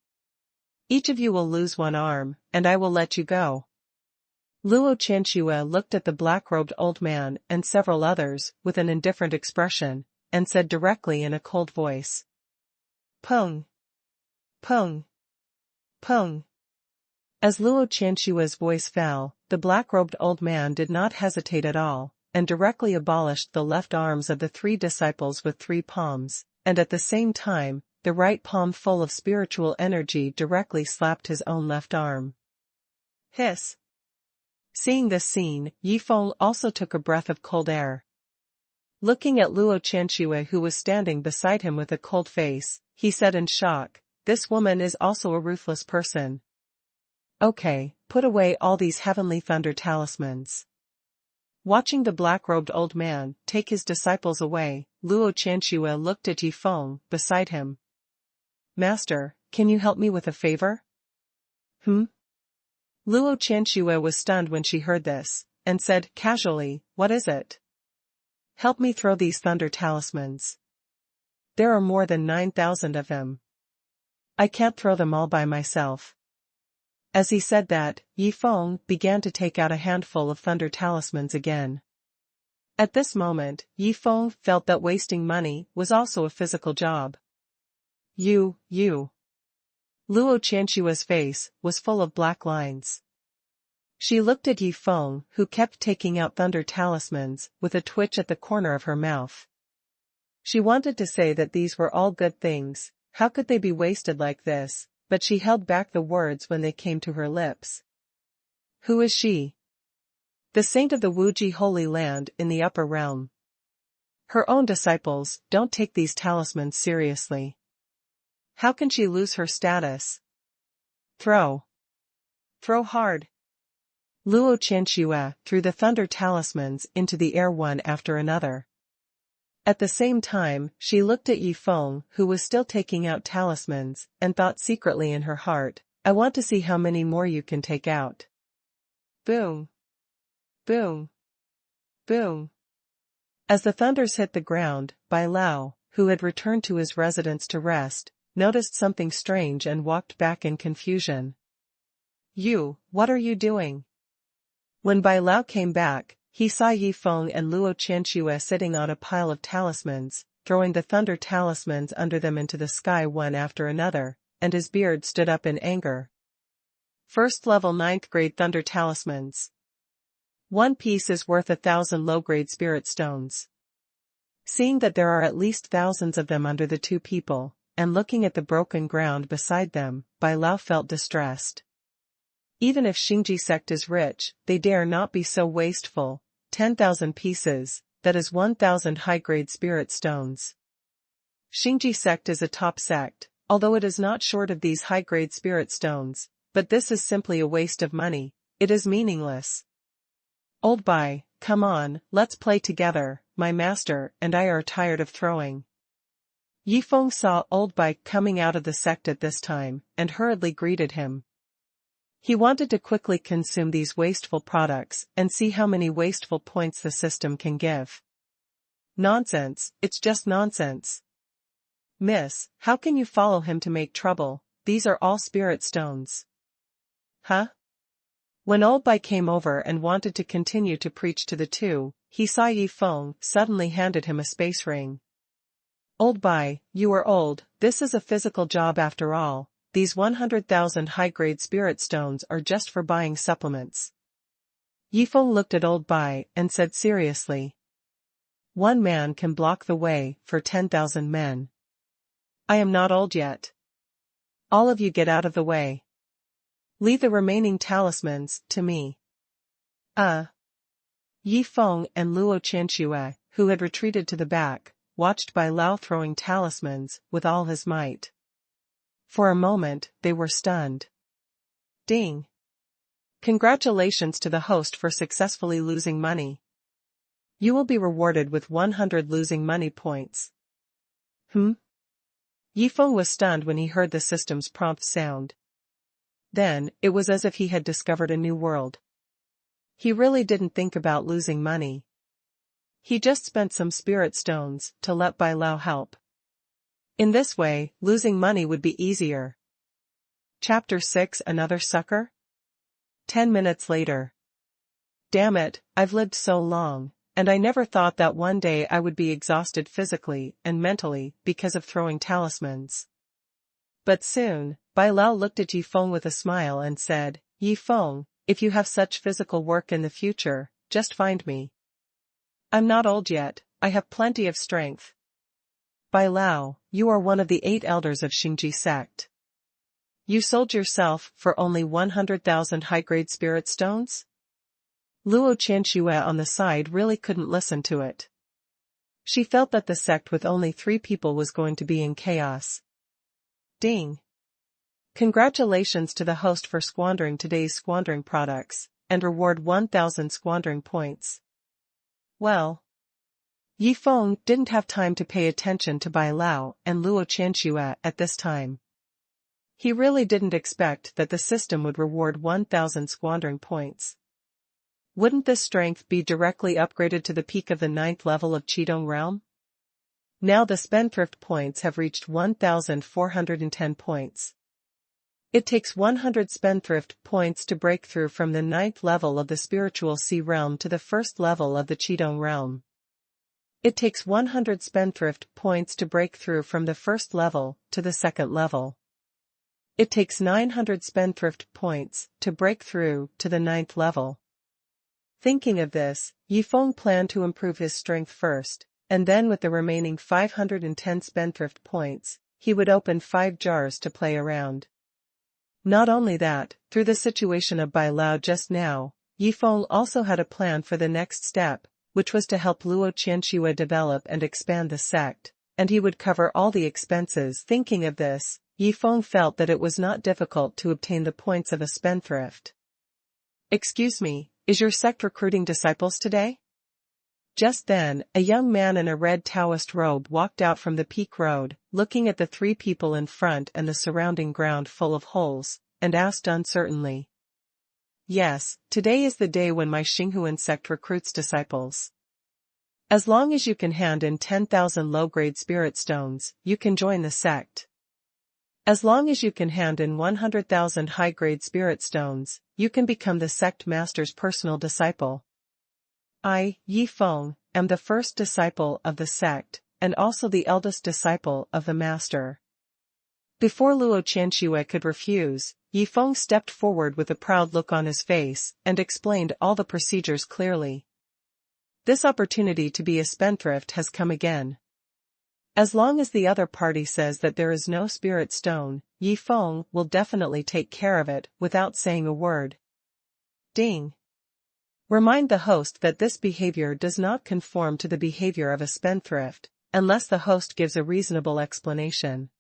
Each of you will lose one arm, and I will let you go. Luo Qianxue looked at the black-robed old man and several others with an indifferent expression, and said directly in a cold voice. Peng! Peng! Peng! As Luo Qianxue's voice fell, the black-robed old man did not hesitate at all, and directly abolished the left arms of the three disciples with 3 palms, and at the same time, the right palm full of spiritual energy directly slapped his own left arm. Hiss! Seeing this scene, Yifeng also took a breath of cold air. Looking at Luo Qianxue who was standing beside him with a cold face, he said in shock, this woman is also a ruthless person. Okay, put away all these heavenly thunder talismans. Watching the black-robed old man take his disciples away, Luo Qianxue looked at Yifeng beside him. Master, can you help me with a favor? Luo Qianxue was stunned when she heard this, and said casually, what is it? Help me throw these thunder talismans. There are more than 9,000 of them. I can't throw them all by myself. As he said that, Yifeng began to take out a handful of thunder talismans again. At this moment, Yifeng felt that wasting money was also a physical job. You. Luo Qianxue's face was full of black lines. She looked at Yifeng, who kept taking out thunder talismans, with a twitch at the corner of her mouth. She wanted to say that these were all good things, how could they be wasted like this, but she held back the words when they came to her lips. Who is she? The saint of the Wuji Holy Land in the upper realm. Her own disciples don't take these talismans seriously. How can she lose her status? Throw. Throw hard. Luo Qianxue threw the thunder talismans into the air one after another. At the same time, she looked at Yifeng, who was still taking out talismans, and thought secretly in her heart, I want to see how many more you can take out. Boom. Boom! Boom! As the thunders hit the ground, Bai Lao, who had returned to his residence to rest, noticed something strange and walked back in confusion. What are you doing? When Bai Lao came back, he saw Yi Feng and Luo Qianxue sitting on a pile of talismans, throwing the thunder talismans under them into the sky one after another, and his beard stood up in anger. First level 9th grade thunder talismans. One piece is worth 1,000 low-grade spirit stones. Seeing that there are at least thousands of them under the two people, and looking at the broken ground beside them, Bai Lao felt distressed. Even if Xingji sect is rich, they dare not be so wasteful. 10,000 pieces, that is 1,000 high-grade spirit stones. Xingji sect is a top sect, although it is not short of these high-grade spirit stones, but this is simply a waste of money, it is meaningless. Old Bai, come on, let's play together, my master and I are tired of throwing. Yi Feng saw Old Bai coming out of the sect at this time, and hurriedly greeted him. He wanted to quickly consume these wasteful products and see how many wasteful points the system can give. Nonsense, it's just nonsense. Miss, how can you follow him to make trouble? These are all spirit stones. Huh? When Old Bai came over and wanted to continue to preach to the two, he saw Yi Feng suddenly handed him a space ring. Old Bai, you are old, this is a physical job after all, these 100,000 high-grade spirit stones are just for buying supplements. Yi Feng looked at Old Bai and said seriously. One man can block the way for 10,000 men. I am not old yet. All of you get out of the way. Leave the remaining talismans to me. Yi Feng and Luo Qianxue, who had retreated to the back, watched Bai Lao throwing talismans with all his might. For a moment, they were stunned. Ding! Congratulations to the host for successfully losing money. You will be rewarded with 100 losing money points. Yi Feng was stunned when he heard the system's prompt sound. Then, it was as if he had discovered a new world. He really didn't think about losing money. He just spent some spirit stones to let Bai Lao help. In this way, losing money would be easier. Chapter 6 Another Sucker? 10 minutes later. Damn it, I've lived so long, and I never thought that one day I would be exhausted physically and mentally because of throwing talismans. But soon, Bai Lao looked at Yi Feng with a smile and said, Yi Feng, if you have such physical work in the future, just find me. I'm not old yet, I have plenty of strength. Bai Lao, you are one of the 8 elders of Xingji sect. You sold yourself for only 100,000 high-grade spirit stones? Luo Qianxue on the side really couldn't listen to it. She felt that the sect with only 3 people was going to be in chaos. Ding! Congratulations to the host for squandering today's squandering products, and reward 1,000 squandering points. Well, Yi Feng didn't have time to pay attention to Bai Lao and Luo Qianxue at this time. He really didn't expect that the system would reward 1,000 squandering points. Wouldn't this strength be directly upgraded to the peak of the 9th level of Qidong realm? Now the spendthrift points have reached 1,410 points. It takes 100 spendthrift points to break through from the 9th level of the spiritual sea realm to the 1st level of the Qidong realm. It takes 100 spendthrift points to break through from the 1st level to the 2nd level. It takes 900 spendthrift points to break through to the 9th level. Thinking of this, Yi Feng planned to improve his strength first, and then with the remaining 510 spendthrift points, he would open 5 jars to play around. Not only that, through the situation of Bai Lao just now, Yi Feng also had a plan for the next step, which was to help Luo Qianxue develop and expand the sect, and he would cover all the expenses. Thinking of this, Yi Feng felt that it was not difficult to obtain the points of a spendthrift. Excuse me, is your sect recruiting disciples today? Just then, a young man in a red Taoist robe walked out from the peak road, looking at the 3 people in front and the surrounding ground full of holes, and asked uncertainly. Yes, today is the day when my Xinghuan sect recruits disciples. As long as you can hand in 10,000 low-grade spirit stones, you can join the sect. As long as you can hand in 100,000 high-grade spirit stones, you can become the sect master's personal disciple. I, Yi Feng, am the first disciple of the sect, and also the eldest disciple of the master. Before Luo Qianxue could refuse, Yi Feng stepped forward with a proud look on his face and explained all the procedures clearly. This opportunity to be a spendthrift has come again. As long as the other party says that there is no spirit stone, Yi Feng will definitely take care of it without saying a word. Ding. Remind the host that this behavior does not conform to the behavior of a spendthrift, unless the host gives a reasonable explanation.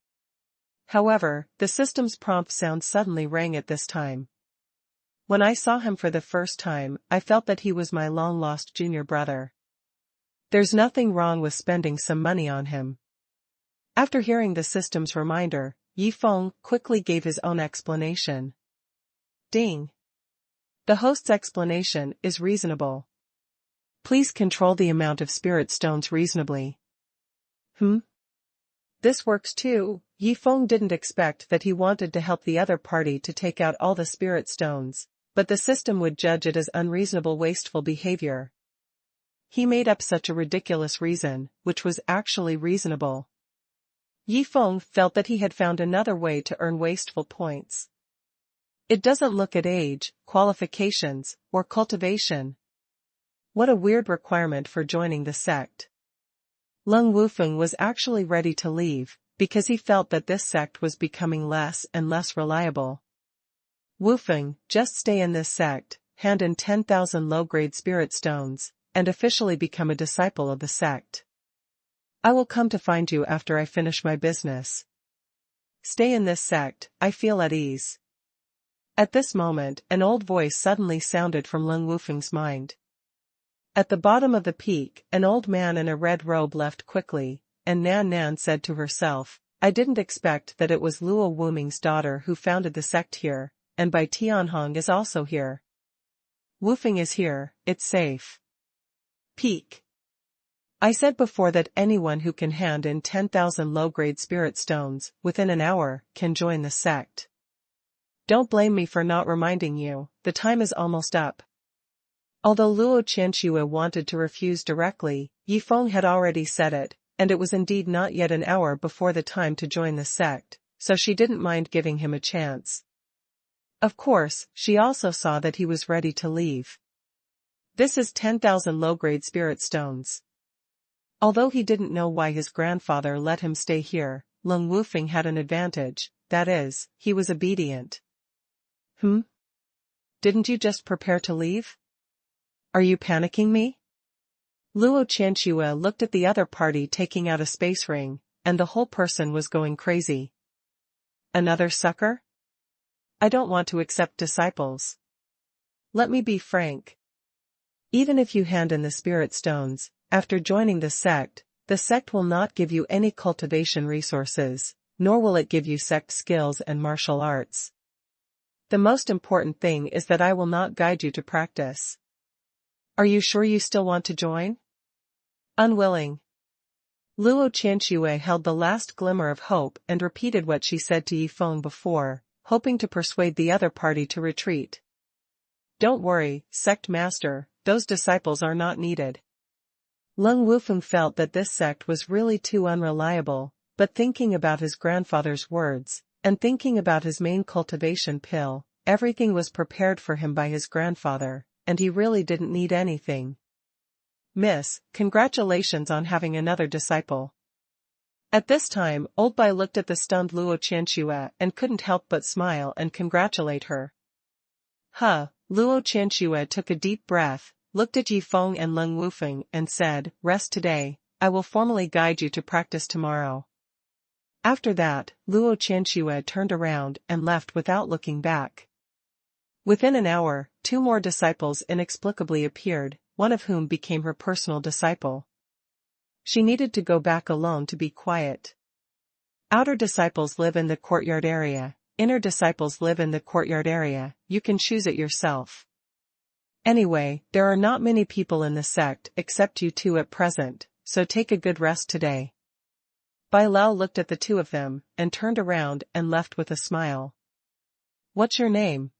However, the system's prompt sound suddenly rang at this time. When I saw him for the first time, I felt that he was my long-lost junior brother. There's nothing wrong with spending some money on him. After hearing the system's reminder, Yi Feng quickly gave his own explanation. Ding. The host's explanation is reasonable. Please control the amount of spirit stones reasonably. This works too. Yi Feng didn't expect that he wanted to help the other party to take out all the spirit stones, but the system would judge it as unreasonable wasteful behavior. He made up such a ridiculous reason, which was actually reasonable. Yi Feng felt that he had found another way to earn wasteful points. It doesn't look at age, qualifications, or cultivation. What a weird requirement for joining the sect. Leng Wufeng was actually ready to leave, because he felt that this sect was becoming less and less reliable. Wufeng, just stay in this sect, hand in 10,000 low-grade spirit stones, and officially become a disciple of the sect. I will come to find you after I finish my business. Stay in this sect, I feel at ease. At this moment, an old voice suddenly sounded from Leng Wufeng's mind. At the bottom of the peak, an old man in a red robe left quickly, and Nan Nan said to herself, I didn't expect that it was Luo Wuming's daughter who founded the sect here, and Bai Tianheng is also here. Wufeng is here, it's safe. Peak. I said before that anyone who can hand in 10,000 low-grade spirit stones within an hour can join the sect. Don't blame me for not reminding you, the time is almost up. Although Luo Qianxue wanted to refuse directly, Yi Feng had already said it, and it was indeed not yet an hour before the time to join the sect, so she didn't mind giving him a chance. Of course, she also saw that he was ready to leave. This is 10,000 low-grade spirit stones. Although he didn't know why his grandfather let him stay here, Leng Wufeng had an advantage, that is, he was obedient. Didn't you just prepare to leave? Are you panicking me? Luo Qianxue looked at the other party taking out a space ring, and the whole person was going crazy. Another sucker? I don't want to accept disciples. Let me be frank. Even if you hand in the spirit stones, after joining the sect will not give you any cultivation resources, nor will it give you sect skills and martial arts. The most important thing is that I will not guide you to practice. Are you sure you still want to join? Unwilling. Luo Qianxue held the last glimmer of hope and repeated what she said to Yi Feng before, hoping to persuade the other party to retreat. Don't worry, sect master, those disciples are not needed. Leng Wufeng felt that this sect was really too unreliable, but thinking about his grandfather's words, and thinking about his main cultivation pill, everything was prepared for him by his grandfather, and he really didn't need anything. Miss, congratulations on having another disciple. At this time, Old Bai looked at the stunned Luo Qianxue and couldn't help but smile and congratulate her. Luo Qianxue took a deep breath, looked at Yi Feng and Leng Wufeng and said, rest today, I will formally guide you to practice tomorrow. After that, Luo Qianxue turned around and left without looking back. Within an hour, 2 more disciples inexplicably appeared, one of whom became her personal disciple. She needed to go back alone to be quiet. Outer disciples live in the courtyard area, inner disciples live in the courtyard area, you can choose it yourself. Anyway, there are not many people in the sect except you two at present, so take a good rest today. Bai Lao looked at the two of them, and turned around and left with a smile. What's your name?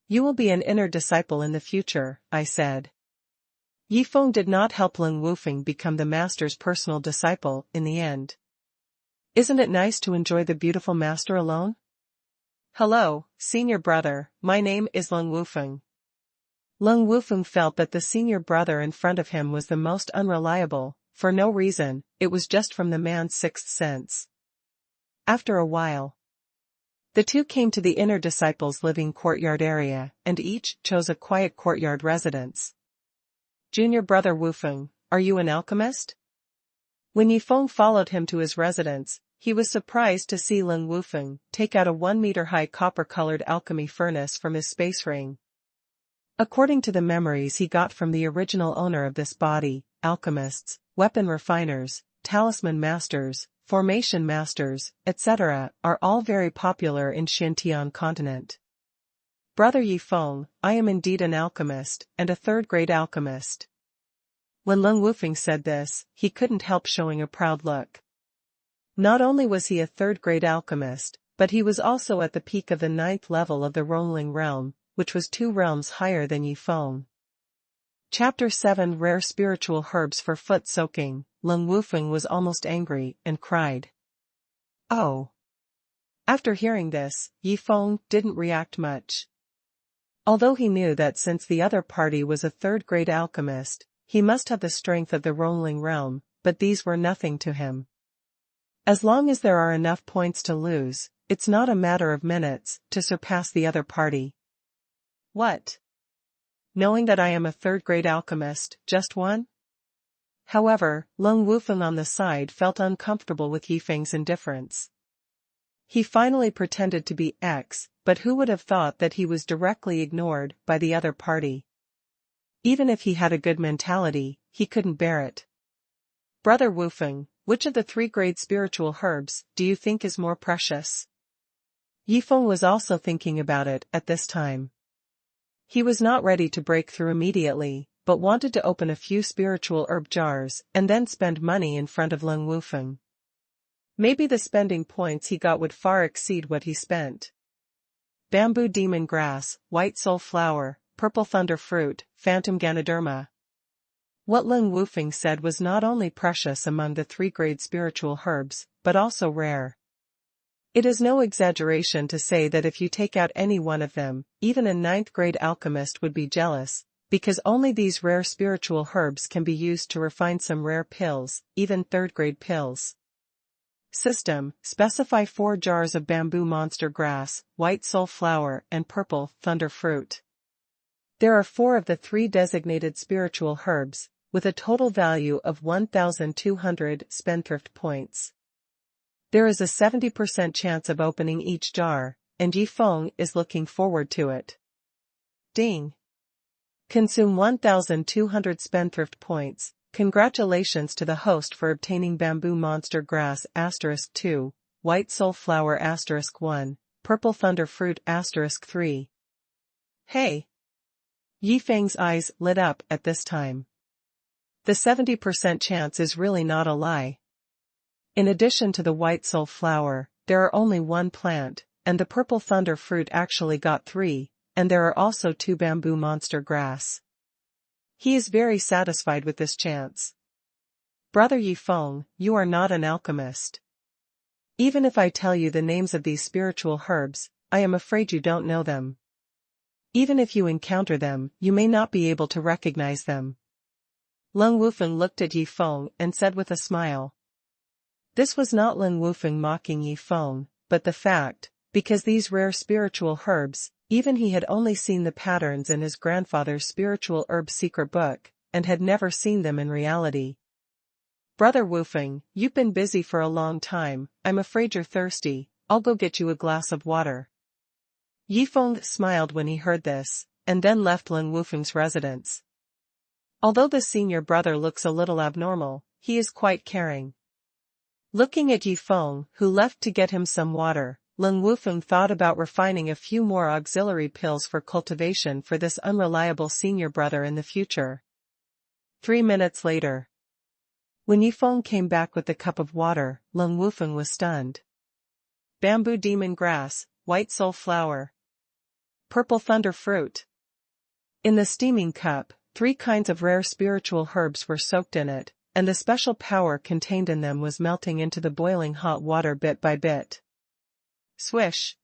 You will be an inner disciple in the future, I said. Yifeng did not help Leng Wufeng become the master's personal disciple in the end. Isn't it nice to enjoy the beautiful master alone? Hello, senior brother, my name is Leng Wufeng. Leng Wufeng felt that the senior brother in front of him was the most unreliable, for no reason, it was just from the man's sixth sense. After a while, the two came to the inner disciples' living courtyard area, and each chose a quiet courtyard residence. Junior brother Wufeng, are you an alchemist? When Yifeng followed him to his residence, he was surprised to see Leng Wufeng take out a 1-meter-high copper-colored alchemy furnace from his space ring. According to the memories he got from the original owner of this body, alchemists, weapon refiners, talisman masters, formation masters, etc., are all very popular in Tianhen continent. Brother Yifeng, I am indeed an alchemist, and a third-grade alchemist. When Leng Wufeng said this, he couldn't help showing a proud look. Not only was he a third-grade alchemist, but he was also at the peak of the 9th level of the Ronling realm, which was 2 realms higher than Yifeng. Chapter 7 Rare Spiritual Herbs for Foot Soaking. Leng Wufeng was almost angry, and cried. Oh! After hearing this, Yifeng didn't react much. Although he knew that since the other party was a third-grade alchemist, he must have the strength of the Ronling realm, but these were nothing to him. As long as there are enough points to lose, it's not a matter of minutes to surpass the other party. What? Knowing that I am a third-grade alchemist, just one? However, Leng Wufeng on the side felt uncomfortable with Yifeng's indifference. He finally pretended to be X, but who would have thought that he was directly ignored by the other party? Even if he had a good mentality, he couldn't bear it. Brother Wufeng, which of the 3-grade spiritual herbs do you think is more precious? Yifeng was also thinking about it at this time. He was not ready to break through immediately, but wanted to open a few spiritual herb jars and then spend money in front of Leng Wufeng. Maybe the spending points he got would far exceed what he spent. Bamboo demon grass, white soul flower, purple thunder fruit, phantom ganoderma. What Leng Wufeng said was not only precious among the 3-grade spiritual herbs, but also rare. It is no exaggeration to say that if you take out any one of them, even a 9th-grade alchemist would be jealous, because only these rare spiritual herbs can be used to refine some rare pills, even 3rd-grade pills. System: specify 4 jars of bamboo monster grass, white soul flower, and purple thunder fruit. There are 4 of the 3 designated spiritual herbs, with a total value of 1,200 spendthrift points. There is a 70% chance of opening each jar, and Yifeng is looking forward to it. Ding! Consume 1,200 spendthrift points. Congratulations to the host for obtaining bamboo monster grass *2, white soul flower *1, purple thunder fruit *3. Hey! Yifeng's eyes lit up at this time. The 70% chance is really not a lie. In addition to the white soul flower, there are only 1 plant, and the purple thunder fruit actually got 3, and there are also 2 bamboo monster grass. He is very satisfied with this chance. Brother Yifeng, you are not an alchemist. Even if I tell you the names of these spiritual herbs, I am afraid you don't know them. Even if you encounter them, you may not be able to recognize them. Leng Wufeng looked at Yifeng and said with a smile. This was not Leng Wufeng mocking Yifeng, but the fact, because these rare spiritual herbs, even he had only seen the patterns in his grandfather's spiritual herb secret book, and had never seen them in reality. Brother Wufeng, you've been busy for a long time, I'm afraid you're thirsty, I'll go get you a glass of water. Yifeng smiled when he heard this, and then left Leng Wufeng's residence. Although the senior brother looks a little abnormal, he is quite caring. Looking at Yifeng, who left to get him some water, Leng Wufeng thought about refining a few more auxiliary pills for cultivation for this unreliable senior brother in the future. 3 minutes later. When Yifeng came back with the cup of water, Leng Wufeng was stunned. Bamboo demon grass, white soul flower, purple thunder fruit. In the steaming cup, 3 kinds of rare spiritual herbs were soaked in it, and the special power contained in them was melting into the boiling hot water bit by bit. Swish!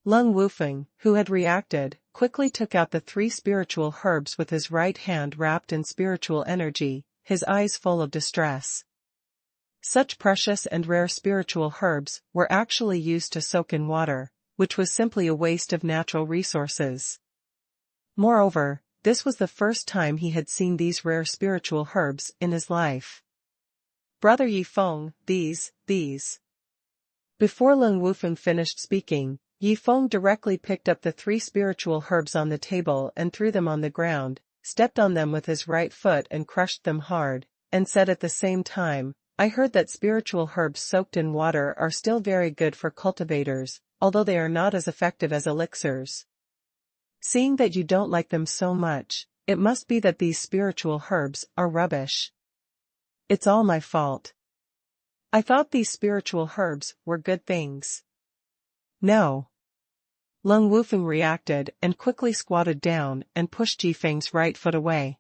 Leng Wufeng, who had reacted, quickly took out the 3 spiritual herbs with his right hand wrapped in spiritual energy, his eyes full of distress. Such precious and rare spiritual herbs were actually used to soak in water, which was simply a waste of natural resources. Moreover, this was the first time he had seen these rare spiritual herbs in his life. Brother Yifeng, these. Before Leng Wufeng finished speaking, Yifeng directly picked up the 3 spiritual herbs on the table and threw them on the ground, stepped on them with his right foot and crushed them hard, and said at the same time, "I heard that spiritual herbs soaked in water are still very good for cultivators, although they are not as effective as elixirs. Seeing that you don't like them so much, it must be that these spiritual herbs are rubbish. It's all my fault. I thought these spiritual herbs were good things." No. Leng Wufeng reacted and quickly squatted down and pushed Yifeng's right foot away.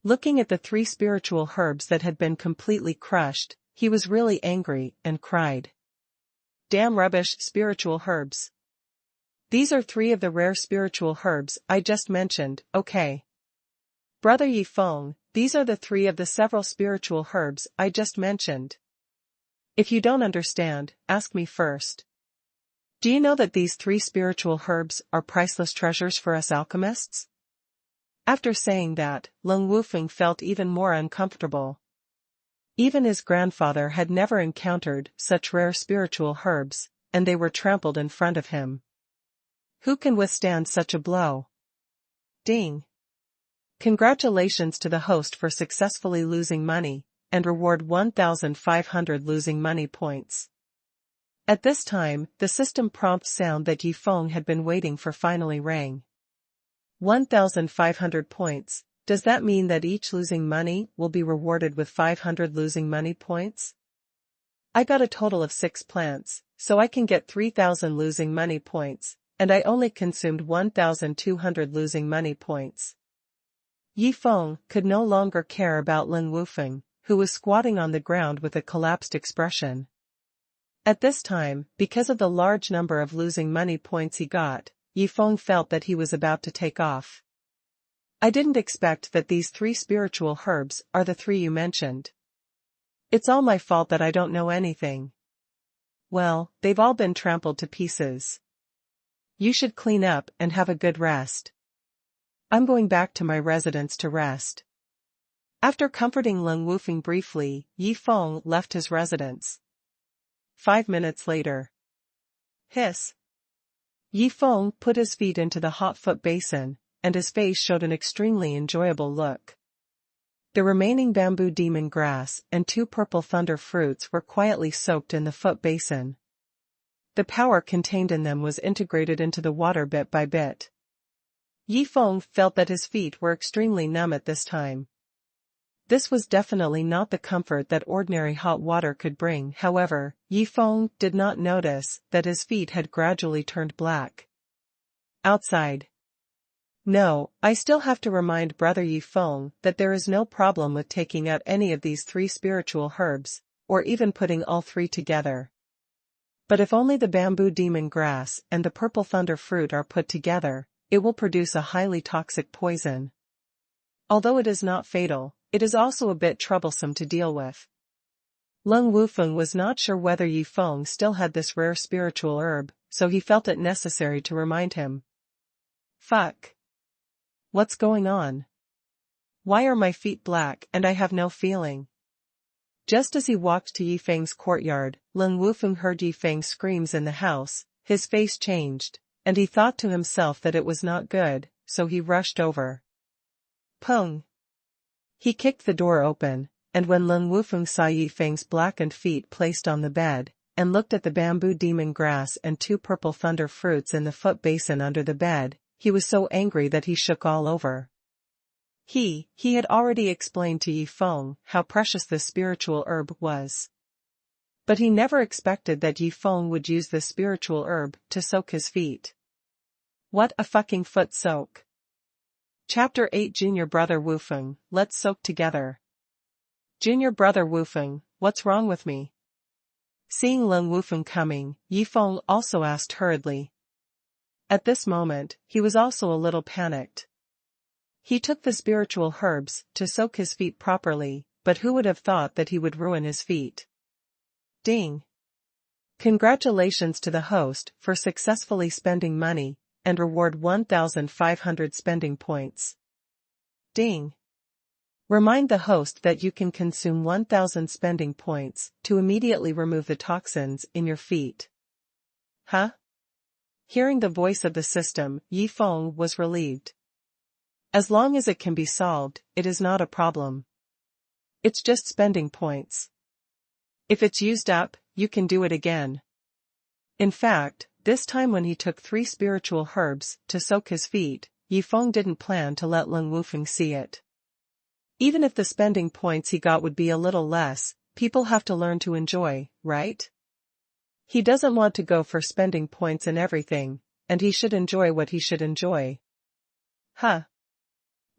Looking at the 3 spiritual herbs that had been completely crushed, he was really angry and cried. "Damn rubbish spiritual herbs. These are 3 of the rare spiritual herbs I just mentioned, okay? Brother Yifeng, these are the 3 of the several spiritual herbs I just mentioned. If you don't understand, ask me first. Do you know that these 3 spiritual herbs are priceless treasures for us alchemists?" After saying that, Leng Wufeng felt even more uncomfortable. Even his grandfather had never encountered such rare spiritual herbs, and they were trampled in front of him. Who can withstand such a blow? Ding! Congratulations to the host for successfully losing money, and reward 1,500 losing money points. At this time, the system prompt sound that Yifeng had been waiting for finally rang. 1,500 points, does that mean that each losing money will be rewarded with 500 losing money points? I got a total of 6 plants, so I can get 3,000 losing money points, and I only consumed 1,200 losing money points. Yifeng could no longer care about Leng Wufeng, who was squatting on the ground with a collapsed expression. At this time, because of the large number of losing money points he got, Yifeng felt that he was about to take off. I didn't expect that these 3 spiritual herbs are the 3 you mentioned. It's all my fault that I don't know anything. Well, they've all been trampled to pieces. You should clean up and have a good rest. I'm going back to my residence to rest. After comforting Leng Wufeng briefly, Yifeng left his residence. 5 minutes later. Hiss. Yifeng put his feet into the hot foot basin, and his face showed an extremely enjoyable look. The remaining bamboo demon grass and 2 purple thunder fruits were quietly soaked in the foot basin. The power contained in them was integrated into the water bit by bit. Yifeng felt that his feet were extremely numb at this time. This was definitely not the comfort that ordinary hot water could bring. However, Yifeng did not notice that his feet had gradually turned black. Outside. No, I still have to remind Brother Yifeng that there is no problem with taking out any of these 3 spiritual herbs, or even putting all 3 together. But if only the bamboo demon grass and the purple thunder fruit are put together, it will produce a highly toxic poison. Although it is not fatal, it is also a bit troublesome to deal with. Leng Wufeng was not sure whether Yifeng still had this rare spiritual herb, so he felt it necessary to remind him. Fuck. What's going on? Why are my feet black and I have no feeling? Just as he walked to Yifeng's courtyard, Leng Wufeng heard Yifeng's screams in the house, his face changed, and he thought to himself that it was not good, so he rushed over. Pung. He kicked the door open, and when Leng Wufeng saw Yifeng's blackened feet placed on the bed, and looked at the bamboo demon grass and 2 purple thunder fruits in the foot basin under the bed. He was so angry that he shook all over. He had already explained to Yifeng how precious this spiritual herb was. But he never expected that Yifeng would use this spiritual herb to soak his feet. What a fucking foot soak. Chapter 8 Junior Brother Wufeng, let's soak together. Junior Brother Wufeng, what's wrong with me? Seeing Leng Wufeng coming, Yifeng also asked hurriedly. At this moment, he was also a little panicked. He took the spiritual herbs to soak his feet properly, but who would have thought that he would ruin his feet? Ding! Congratulations to the host for successfully spending money, and reward 1,500 spending points. Ding! Remind the host that you can consume 1,000 spending points to immediately remove the toxins in your feet. Huh? Hearing the voice of the system, Yifeng was relieved. As long as it can be solved, it is not a problem. It's just spending points. If it's used up, you can do it again. In fact, this time when he took 3 spiritual herbs to soak his feet, Yifeng didn't plan to let Leng Wufeng see it. Even if the spending points he got would be a little less, people have to learn to enjoy, right? He doesn't want to go for spending points in everything, and he should enjoy what he should enjoy. Huh.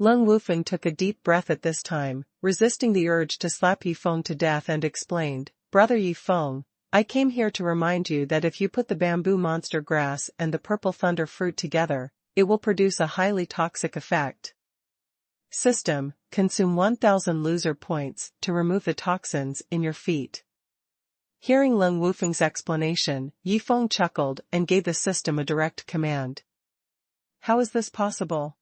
Leng Wufeng took a deep breath at this time, resisting the urge to slap Yifeng to death, and explained, Brother Yifeng, I came here to remind you that if you put the bamboo monster grass and the purple thunder fruit together, it will produce a highly toxic effect. System, consume 1,000 loser points to remove the toxins in your feet. Hearing Leng Wufeng's explanation, Yifeng chuckled and gave the system a direct command. How is this possible?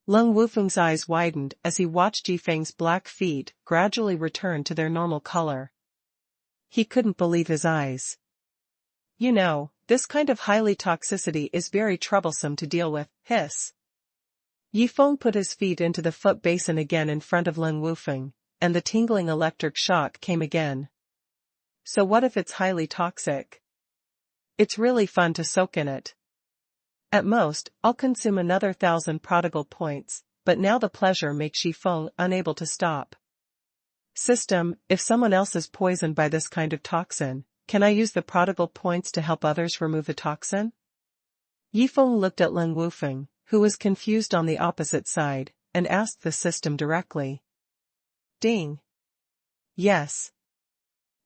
Leng Wufeng's eyes widened as he watched Yifeng's black feet gradually return to their normal color. He couldn't believe his eyes. You know, this kind of highly toxicity is very troublesome to deal with, hiss. Yifeng put his feet into the foot basin again in front of Leng Wufeng, and the tingling electric shock came again. So what if it's highly toxic? It's really fun to soak in it. At most, I'll consume another 1,000 prodigal points, but now the pleasure makes Yifeng unable to stop. System, if someone else is poisoned by this kind of toxin, can I use the prodigal points to help others remove the toxin? Yifeng looked at Leng Wufeng, who was confused on the opposite side, and asked the system directly. Ding. Yes.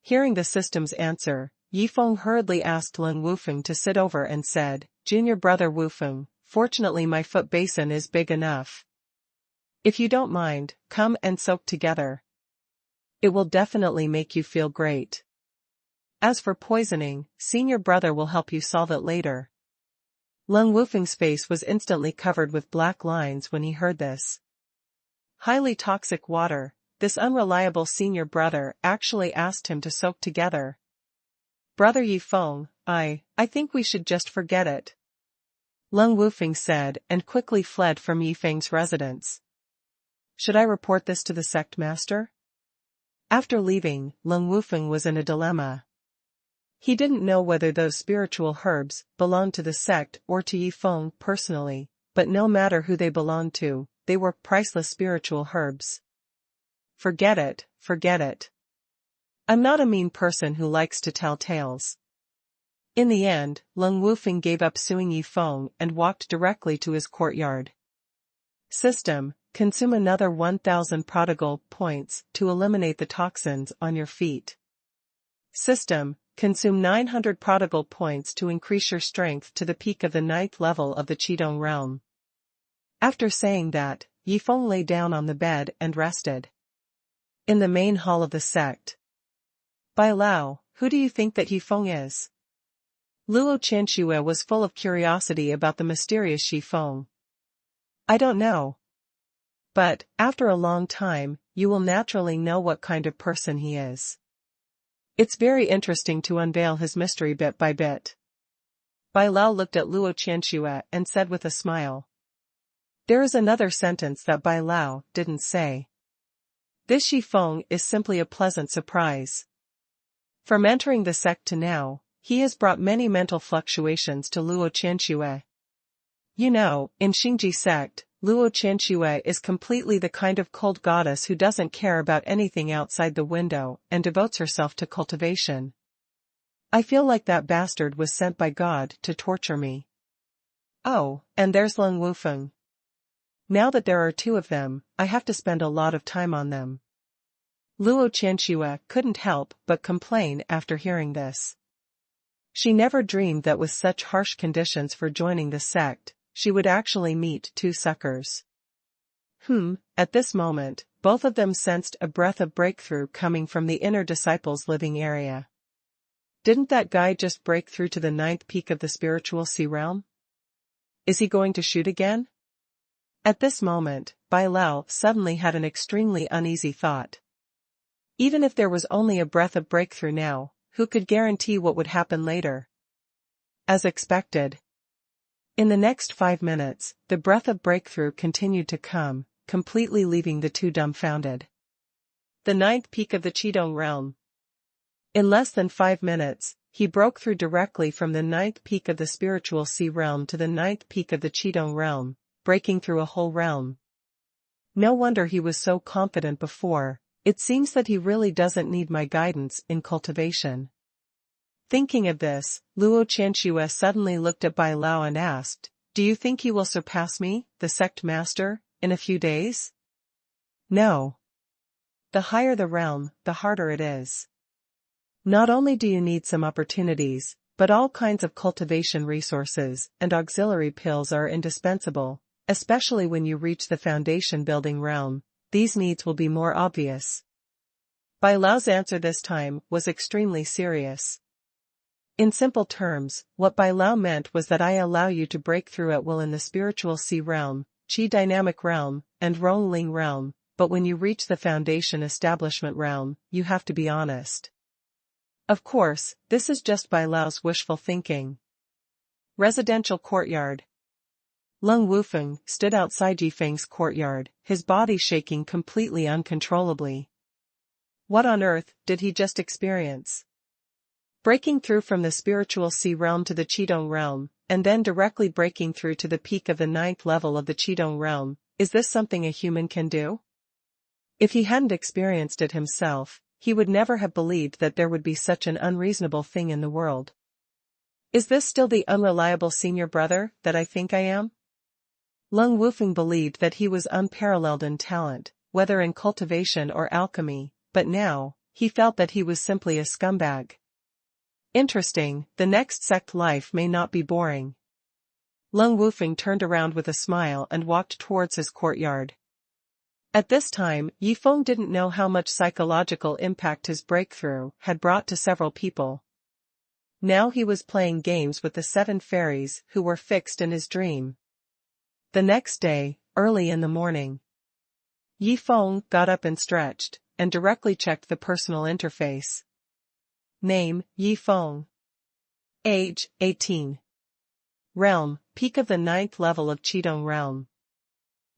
Hearing the system's answer, Yifeng hurriedly asked Leng Wufeng to sit over and said, Junior Brother Wufeng, fortunately my foot basin is big enough. If you don't mind, come and soak together. It will definitely make you feel great. As for poisoning, Senior Brother will help you solve it later. Leng Wufeng's face was instantly covered with black lines when he heard this. Highly toxic water, this unreliable Senior Brother actually asked him to soak together. Brother Yifeng, I think we should just forget it. Leng Wufeng said and quickly fled from Yifeng's residence. Should I report this to the sect master? After leaving, Leng Wufeng was in a dilemma. He didn't know whether those spiritual herbs belonged to the sect or to Yifeng personally, but no matter who they belonged to, they were priceless spiritual herbs. Forget it, forget it. I'm not a mean person who likes to tell tales. In the end, Leng Wufeng gave up suing Yifeng and walked directly to his courtyard. System, consume another 1,000 prodigal points to eliminate the toxins on your feet. System, consume 900 prodigal points to increase your strength to the peak of the 9th level of the Qidong realm. After saying that, Yifeng lay down on the bed and rested. In the main hall of the sect. Bai Lao, who do you think that Yifeng is? Luo Qianxue was full of curiosity about the mysterious Yifeng. I don't know. But, after a long time, you will naturally know what kind of person he is. It's very interesting to unveil his mystery bit by bit. Bai Lao looked at Luo Qianxue and said with a smile. There is another sentence that Bai Lao didn't say. This Yifeng is simply a pleasant surprise. From entering the sect to now, he has brought many mental fluctuations to Luo Qianxue. You know, in Xingji sect, Luo Qianxue is completely the kind of cold goddess who doesn't care about anything outside the window and devotes herself to cultivation. I feel like that bastard was sent by God to torture me. Oh, and there's Leng Wufeng. Now that there are two of them, I have to spend a lot of time on them. Luo Qianxue couldn't help but complain after hearing this. She never dreamed that with such harsh conditions for joining the sect, she would actually meet two suckers. At this moment, both of them sensed a breath of breakthrough coming from the inner disciples' living area. Didn't that guy just break through to the 9th peak of the spiritual sea realm? Is he going to shoot again? At this moment, Bai Lao suddenly had an extremely uneasy thought. Even if there was only a breath of breakthrough now, who could guarantee what would happen later? As expected. In the next 5 minutes, the breath of breakthrough continued to come, completely leaving the two dumbfounded. The 9th peak of the Qidong realm. In less than 5 minutes, he broke through directly from the 9th peak of the spiritual sea realm to the 9th peak of the Qidong realm, breaking through a whole realm. No wonder he was so confident before. It seems that he really doesn't need my guidance in cultivation. Thinking of this, Luo Qianxue suddenly looked at Bai Lao and asked, "Do you think he will surpass me, the sect master, in a few days?" No. The higher the realm, the harder it is. Not only do you need some opportunities, but all kinds of cultivation resources and auxiliary pills are indispensable, especially when you reach the foundation building realm. These needs will be more obvious. Bai Lao's answer this time was extremely serious. In simple terms, what Bai Lao meant was that I allow you to break through at will in the spiritual sea realm, Qi dynamic realm, and Rongling realm, but when you reach the foundation establishment realm, you have to be honest. Of course, this is just Bai Lao's wishful thinking. Residential courtyard. Leng Wufeng stood outside Yifeng's courtyard, his body shaking completely uncontrollably. What on earth did he just experience? Breaking through from the spiritual sea realm to the Qidong realm, and then directly breaking through to the peak of the 9th level of the Qidong realm, is this something a human can do? If he hadn't experienced it himself, he would never have believed that there would be such an unreasonable thing in the world. Is this still the unreliable senior brother that I think I am? Leng Wufeng believed that he was unparalleled in talent, whether in cultivation or alchemy, but now, he felt that he was simply a scumbag. Interesting, the next sect life may not be boring. Leng Wufeng turned around with a smile and walked towards his courtyard. At this time, Yifeng didn't know how much psychological impact his breakthrough had brought to several people. Now he was playing games with the 7 fairies who were fixed in his dream. The next day, early in the morning, Yifeng got up and stretched, and directly checked the personal interface. Name, Yifeng. Age, 18. Realm, peak of the 9th level of Qidong realm.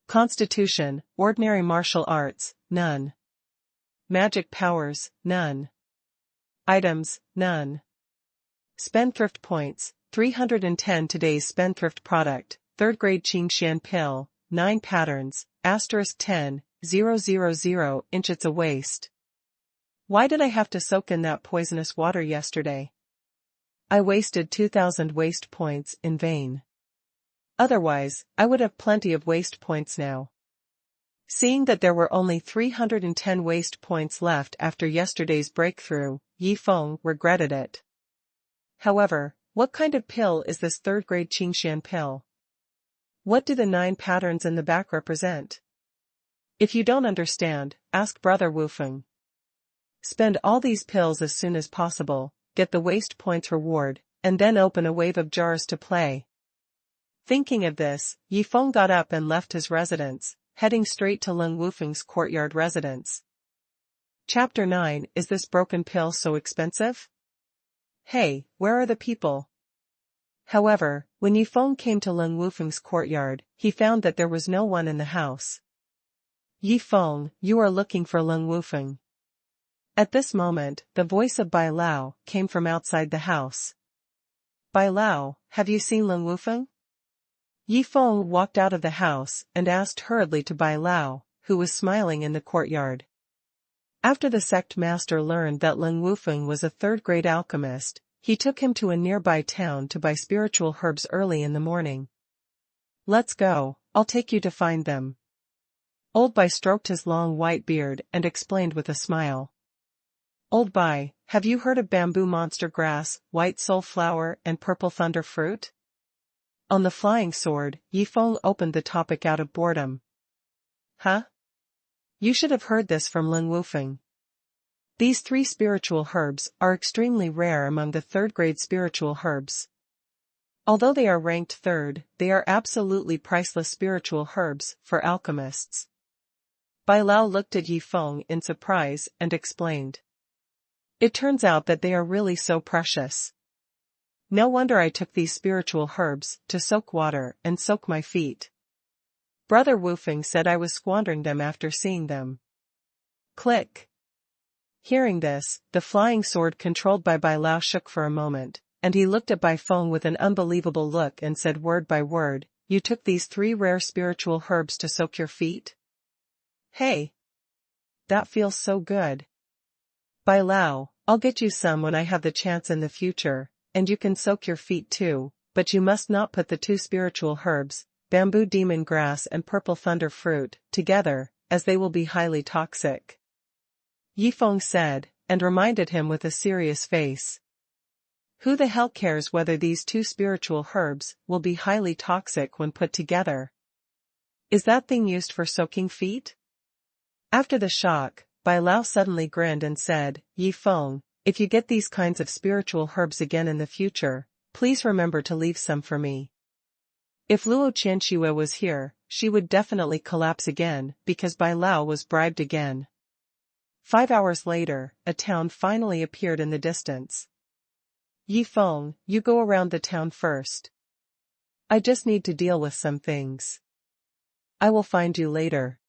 Constitution, ordinary martial arts, none. Magic powers, none. Items, none. Spendthrift points, 310 today's spendthrift product, 3rd grade Qingxian pill, 9 patterns, *10, 000 inch. It's a waste. Why did I have to soak in that poisonous water yesterday? I wasted 2,000 waste points in vain. Otherwise, I would have plenty of waste points now. Seeing that there were only 310 waste points left after yesterday's breakthrough, Yifeng regretted it. However, what kind of pill is this 3rd grade Qingxian pill? What do the 9 patterns in the back represent? If you don't understand, ask Brother Wufeng. Spend all these pills as soon as possible, get the waste points reward, and then open a wave of jars to play. Thinking of this, Yifeng got up and left his residence, heading straight to Leng Wufeng's courtyard residence. Chapter 9. Is this broken pill so expensive? Hey, where are the people? However, when Yifeng came to Leng Wufeng's courtyard, he found that there was no one in the house. Yifeng, you are looking for Leng Wufeng. At this moment, the voice of Bai Lao came from outside the house. Bai Lao, have you seen Leng Wufeng? Yi Feng walked out of the house and asked hurriedly to Bai Lao, who was smiling in the courtyard. After the sect master learned that Leng Wufeng was a third-grade alchemist, he took him to a nearby town to buy spiritual herbs early in the morning. Let's go, I'll take you to find them. Old Bai stroked his long white beard and explained with a smile. Old Bai, have you heard of bamboo monster grass, white soul flower and purple thunder fruit? On the flying sword, Yi Feng opened the topic out of boredom. Huh? You should have heard this from Leng Wufeng. These 3 spiritual herbs are extremely rare among the third-grade spiritual herbs. Although they are ranked third, they are absolutely priceless spiritual herbs for alchemists. Bai Lao looked at Yi Feng in surprise and explained. It turns out that they are really so precious. No wonder I took these spiritual herbs to soak water and soak my feet. Brother Wufeng said I was squandering them after seeing them. Click. Hearing this, the flying sword controlled by Bai Lao shook for a moment, and he looked at Bai Feng with an unbelievable look and said word by word, you took these 3 rare spiritual herbs to soak your feet? Hey! That feels so good. Bai Lao, I'll get you some when I have the chance in the future, and you can soak your feet too, but you must not put the 2 spiritual herbs, bamboo demon grass and purple thunder fruit, together, as they will be highly toxic. Yi Feng said, and reminded him with a serious face. Who the hell cares whether these 2 spiritual herbs will be highly toxic when put together? Is that thing used for soaking feet? After the shock, Bai Lao suddenly grinned and said, Yi Feng, if you get these kinds of spiritual herbs again in the future, please remember to leave some for me. If Luo Qianxue was here, she would definitely collapse again, because Bai Lao was bribed again. 5 hours later, a town finally appeared in the distance. Yi Feng, you go around the town first. I just need to deal with some things. I will find you later.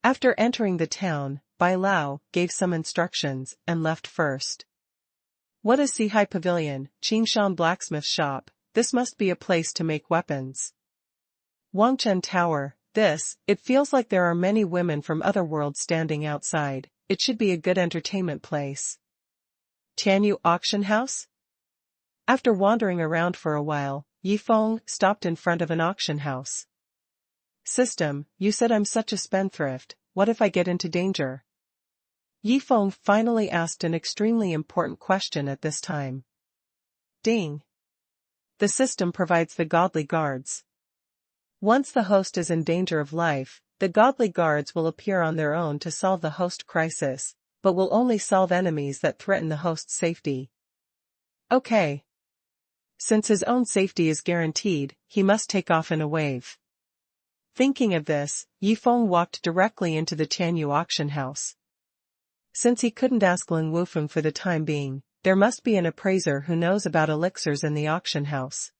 After entering the town, Bai Lao gave some instructions and left first. What is Sihai Pavilion, Qingshan Blacksmith Shop? This must be a place to make weapons. Wangchen Tower, it feels like there are many women from other worlds standing outside, it should be a good entertainment place. Tianyu Auction House? After wandering around for a while, Yi Feng stopped in front of an auction house. System, you said I'm such a spendthrift, what if I get into danger? Yi Feng finally asked an extremely important question at this time. Ding. The system provides the godly guards. Once the host is in danger of life, the godly guards will appear on their own to solve the host crisis, but will only solve enemies that threaten the host's safety. Okay. Since his own safety is guaranteed, he must take off in a wave. Thinking of this, Yi Feng walked directly into the Tianyu auction house. Since he couldn't ask Leng Wufeng for the time being, there must be an appraiser who knows about elixirs in the auction house.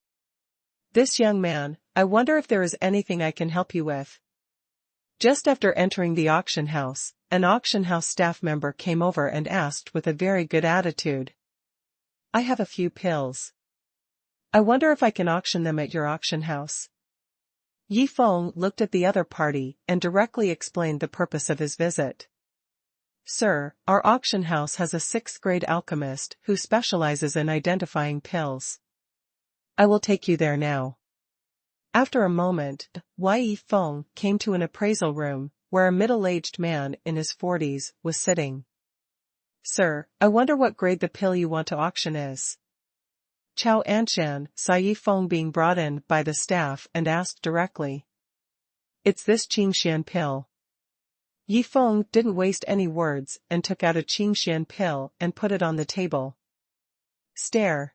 This young man, I wonder if there is anything I can help you with. Just after entering the auction house, an auction house staff member came over and asked with a very good attitude. I have a few pills. I wonder if I can auction them at your auction house. Yi Feng looked at the other party and directly explained the purpose of his visit. Sir, our auction house has a 6th-grade alchemist who specializes in identifying pills. I will take you there now. After a moment, Yi Feng came to an appraisal room, where a middle-aged man in his 40s was sitting. Sir, I wonder what grade the pill you want to auction is. Chao Anshan saw Yi Feng being brought in by the staff and asked directly. It's this Qingshan pill. Yi Feng didn't waste any words and took out a Qingshan pill and put it on the table. Stare.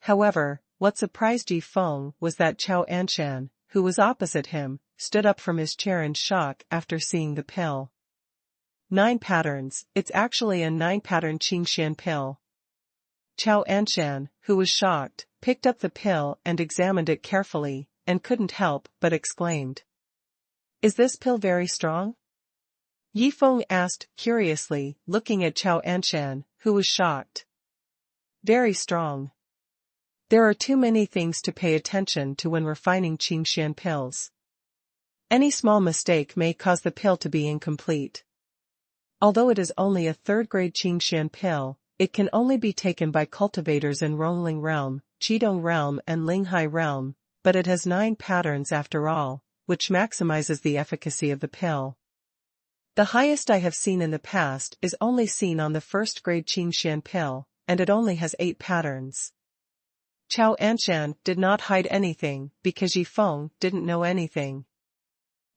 However, what surprised Yi Feng was that Chao Anshan, who was opposite him, stood up from his chair in shock after seeing the pill. 9 patterns, it's actually a 9-pattern Qingshan pill. Chao Anshan, who was shocked, picked up the pill and examined it carefully, and couldn't help but exclaimed. Is this pill very strong? Yi Feng asked curiously, looking at Chao Anshan, who was shocked. Very strong. There are too many things to pay attention to when refining Qingxian pills. Any small mistake may cause the pill to be incomplete. Although it is only a third-grade Qingxian pill, it can only be taken by cultivators in Rongling Realm, Qidong Realm and Linghai Realm, but it has 9 patterns after all, which maximizes the efficacy of the pill. The highest I have seen in the past is only seen on the first-grade Qingxian pill, and it only has 8 patterns. Chao Anshan did not hide anything because Yi Feng didn't know anything.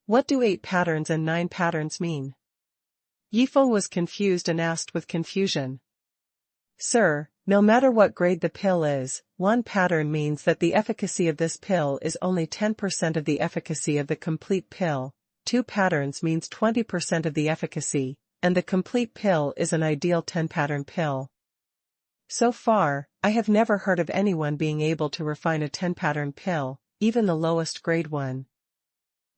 What do 8 patterns and 9 patterns mean? Yi Feng was confused and asked with confusion. Sir, no matter what grade the pill is, 1 pattern means that the efficacy of this pill is only 10% of the efficacy of the complete pill, 2 patterns means 20% of the efficacy, and the complete pill is an ideal 10-pattern pill. So far, I have never heard of anyone being able to refine a 10-pattern pill, even the lowest grade one.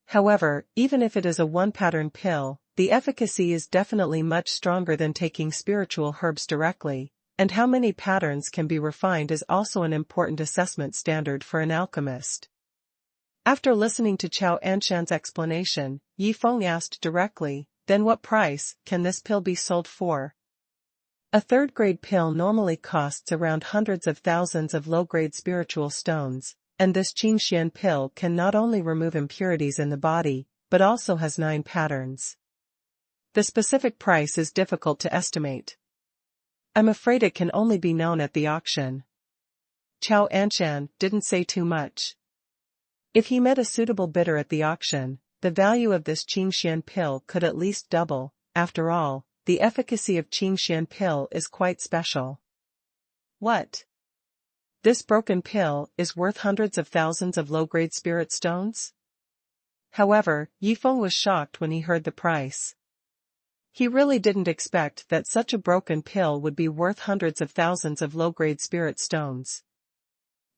However, even if it is a 1-pattern pill, the efficacy is definitely much stronger than taking spiritual herbs directly, and how many patterns can be refined is also an important assessment standard for an alchemist. After listening to Chao Anshan's explanation, Yi Feng asked directly, then what price can this pill be sold for? A third-grade pill normally costs around hundreds of thousands of low-grade spiritual stones, and this Qingxian pill can not only remove impurities in the body, but also has 9 patterns. The specific price is difficult to estimate. I'm afraid it can only be known at the auction. Chao Anshan didn't say too much. If he met a suitable bidder at the auction, the value of this Qingxian pill could at least double. After all, the efficacy of Qingxian pill is quite special. What? This broken pill is worth hundreds of thousands of low-grade spirit stones? However, Yi Feng was shocked when he heard the price. He really didn't expect that such a broken pill would be worth hundreds of thousands of low-grade spirit stones.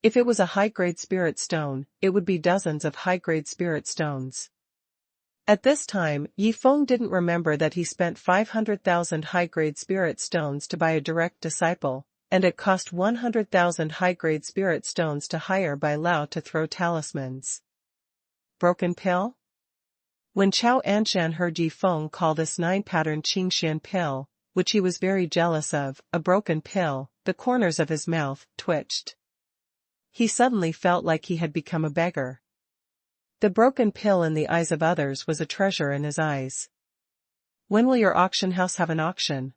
If it was a high-grade spirit stone, it would be dozens of high-grade spirit stones. At this time, Yi Feng didn't remember that he spent 500,000 high-grade spirit stones to buy a direct disciple, and it cost 100,000 high-grade spirit stones to hire Bai Lao to throw talismans. Broken pill? When Chao Anshan heard Yi Feng call this 9-pattern Qingxian pill, which he was very jealous of, a broken pill, the corners of his mouth twitched. He suddenly felt like he had become a beggar. The broken pill in the eyes of others was a treasure in his eyes. When will your auction house have an auction?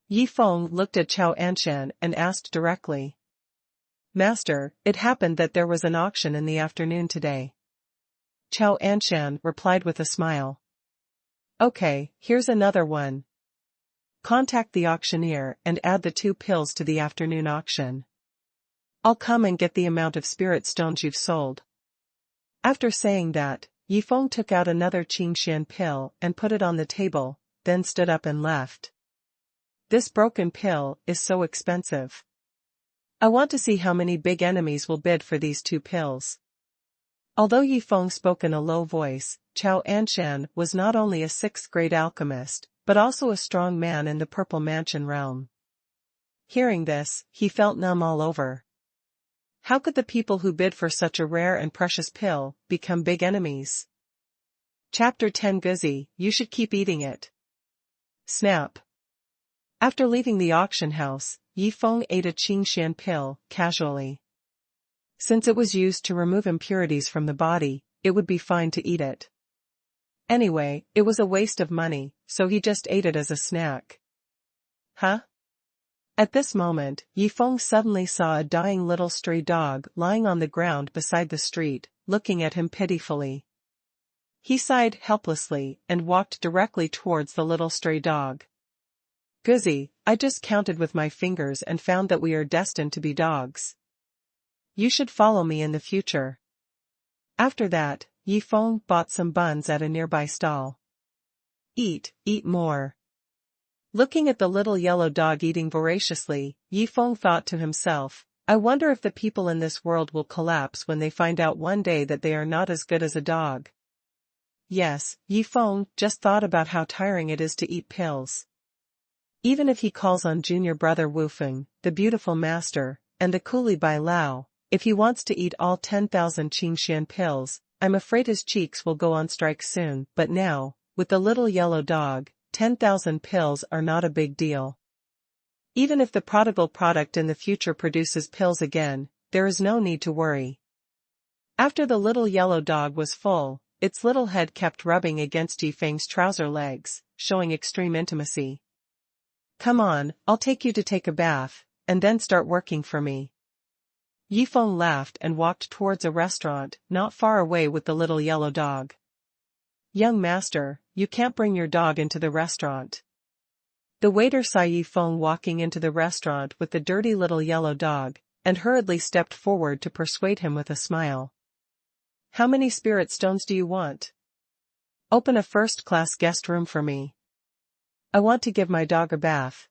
Yi Feng looked at Chao Anshan and asked directly. Master, it happened that there was an auction in the afternoon today. Chao Anshan replied with a smile. Okay, here's another one. Contact the auctioneer and add the 2 pills to the afternoon auction. I'll come and get the amount of spirit stones you've sold. After saying that, Yi Feng took out another Qingxian pill and put it on the table, then stood up and left. This broken pill is so expensive. I want to see how many big enemies will bid for these 2 pills. Although Yi Feng spoke in a low voice, Chao Anshan was not only a 6th-grade alchemist, but also a strong man in the Purple Mansion realm. Hearing this, he felt numb all over. How could the people who bid for such a rare and precious pill become big enemies? Chapter 10 Guzi, you should keep eating it. Snap. After leaving the auction house, Yi Feng ate a Qingxian pill, casually. Since it was used to remove impurities from the body, it would be fine to eat it. Anyway, it was a waste of money, so he just ate it as a snack. Huh? At this moment, Yi Feng suddenly saw a dying little stray dog lying on the ground beside the street, looking at him pitifully. He sighed helplessly and walked directly towards the little stray dog. Guzi, I just counted with my fingers and found that we are destined to be dogs. You should follow me in the future. After that, Yi Feng bought some buns at a nearby stall. Eat more. Looking at the little yellow dog eating voraciously, Yi Feng thought to himself, I wonder if the people in this world will collapse when they find out one day that they are not as good as a dog. Yes, Yifeng just thought about how tiring it is to eat pills. Even if he calls on junior brother Wufeng, the beautiful master, and the coolie Bai Lao, if he wants to eat all 10,000 Qingshan pills, I'm afraid his cheeks will go on strike soon. But now, with the little yellow dog, 10,000 pills are not a big deal. Even if the prodigal product in the future produces pills again, there is no need to worry. After the little yellow dog was full, its little head kept rubbing against Yifeng's trouser legs, showing extreme intimacy. Come on, I'll take you to take a bath, and then start working for me. Yifeng laughed and walked towards a restaurant not far away with the little yellow dog. Young master, you can't bring your dog into the restaurant. The waiter saw Yifeng walking into the restaurant with the dirty little yellow dog, and hurriedly stepped forward to persuade him with a smile. How many spirit stones do you want? Open a first-class guest room for me. I want to give my dog a bath.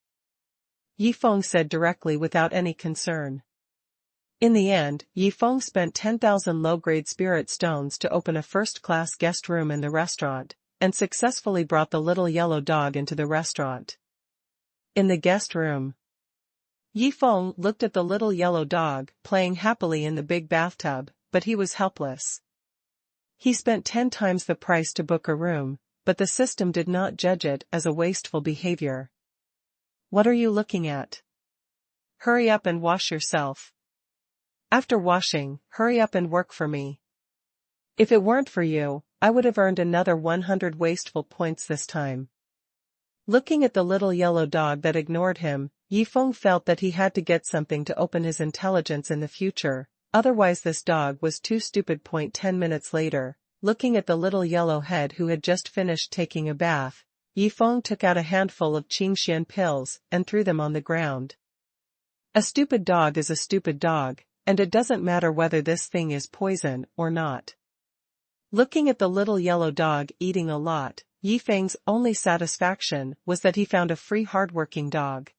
Yifeng said directly without any concern. In the end, Yifeng spent 10,000 low-grade spirit stones to open a first-class guest room in the restaurant, and successfully brought the little yellow dog into the restaurant. In the guest room, Yifeng looked at the little yellow dog playing happily in the big bathtub, but he was helpless. He spent 10 times the price to book a room, but the system did not judge it as a wasteful behavior. What are you looking at? Hurry up and wash yourself. After washing, hurry up and work for me. If it weren't for you, I would have earned another 100 wasteful points this time. Looking at the little yellow dog that ignored him, Yifeng felt that he had to get something to open his intelligence in the future, otherwise this dog was too stupid. 10 minutes later, looking at the little yellow head who had just finished taking a bath, Yifeng took out a handful of Qingshan pills and threw them on the ground. A stupid dog is a stupid dog, and it doesn't matter whether this thing is poison or not. Looking at the little yellow dog eating a lot, Yifeng's only satisfaction was that he found a free hardworking dog.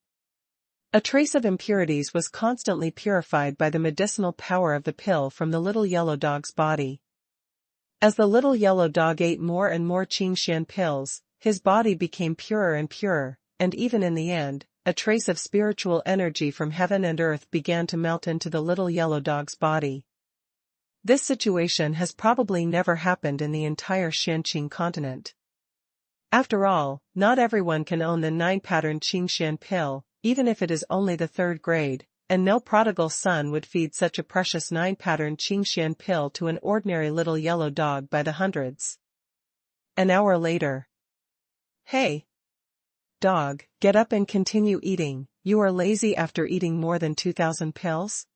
A trace of impurities was constantly purified by the medicinal power of the pill from the little yellow dog's body. As the little yellow dog ate more and more Qingshan pills, his body became purer and purer, and even in the end, a trace of spiritual energy from heaven and earth began to melt into the little yellow dog's body. This situation has probably never happened in the entire Shanqing continent. After all, not everyone can own the 9-pattern Qingshan pill, even if it is only the 3rd grade, and no prodigal son would feed such a precious 9-pattern Qingshan pill to an ordinary little yellow dog by the hundreds. An hour later. Hey! Dog, get up and continue eating, you are lazy after eating more than 2,000 pills?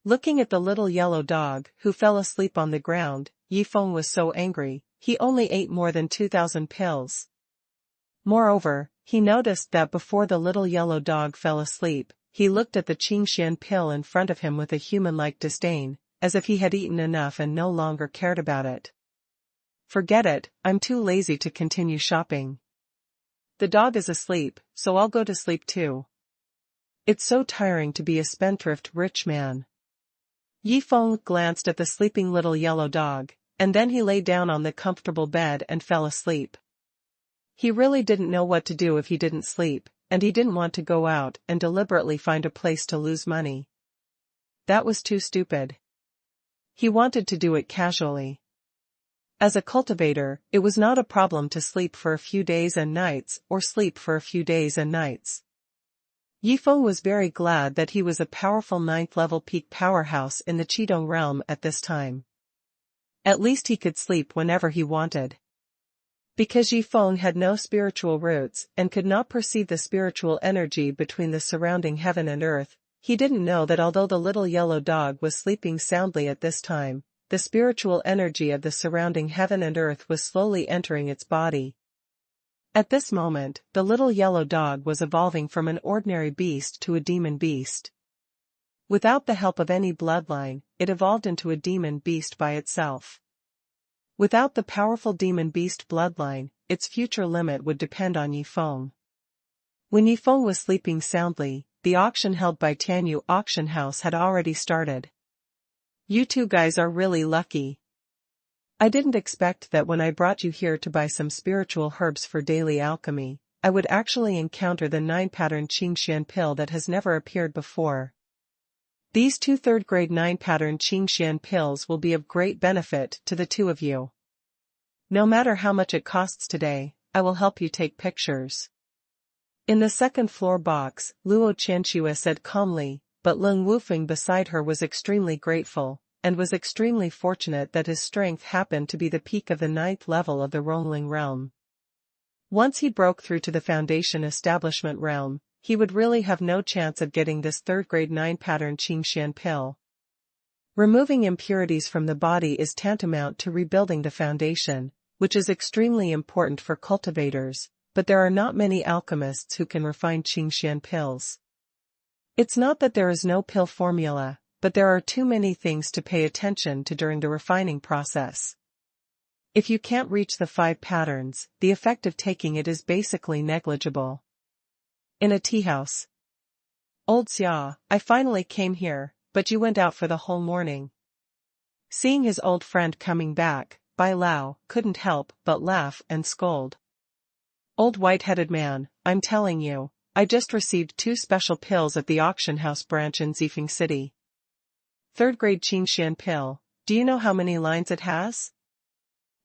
Looking at the little yellow dog who fell asleep on the ground, Yifeng was so angry, he only ate more than 2,000 pills. Moreover, he noticed that before the little yellow dog fell asleep, he looked at the Qingshan pill in front of him with a human-like disdain, as if he had eaten enough and no longer cared about it. Forget it, I'm too lazy to continue shopping. The dog is asleep, so I'll go to sleep too. It's so tiring to be a spendthrift rich man. Yifeng glanced at the sleeping little yellow dog, and then he lay down on the comfortable bed and fell asleep. He really didn't know what to do if he didn't sleep, and he didn't want to go out and deliberately find a place to lose money. That was too stupid. He wanted to do it casually. As a cultivator, it was not a problem to sleep for a few days and nights or sleep for a few days and nights. Yifeng was very glad that he was a powerful 9th-level peak powerhouse in the Qidong realm at this time. At least he could sleep whenever he wanted. Because Yifeng had no spiritual roots and could not perceive the spiritual energy between the surrounding heaven and earth, he didn't know that although the little yellow dog was sleeping soundly at this time, the spiritual energy of the surrounding heaven and earth was slowly entering its body. At this moment, the little yellow dog was evolving from an ordinary beast to a demon beast. Without the help of any bloodline, it evolved into a demon beast by itself. Without the powerful demon beast bloodline, its future limit would depend on Yifeng. When Yifeng was sleeping soundly, the auction held by Tianyu Auction House had already started. You two guys are really lucky. I didn't expect that when I brought you here to buy some spiritual herbs for daily alchemy, I would actually encounter the 9-pattern Qingxian pill that has never appeared before. These 2 third-grade 9-pattern Qingxian pills will be of great benefit to the two of you. No matter how much it costs today, I will help you take pictures. In the second-floor box, Luo Qianxue said calmly, but Leng Wufeng beside her was extremely grateful, and was extremely fortunate that his strength happened to be the peak of the 9th level of the Rongling realm. Once he broke through to the Foundation Establishment realm, he would really have no chance of getting this third-grade 9-pattern Qingxian pill. Removing impurities from the body is tantamount to rebuilding the foundation, which is extremely important for cultivators, but there are not many alchemists who can refine Qingxian pills. It's not that there is no pill formula, but there are too many things to pay attention to during the refining process. If you can't reach the 5 patterns, the effect of taking it is basically negligible. In a tea house. Old Xia, I finally came here, but you went out for the whole morning. Seeing his old friend coming back, Bai Lao couldn't help but laugh and scold. Old white-headed man, I'm telling you, I just received 2 special pills at the auction house branch in Zifeng City. Third-grade Qingxian pill, do you know how many lines it has?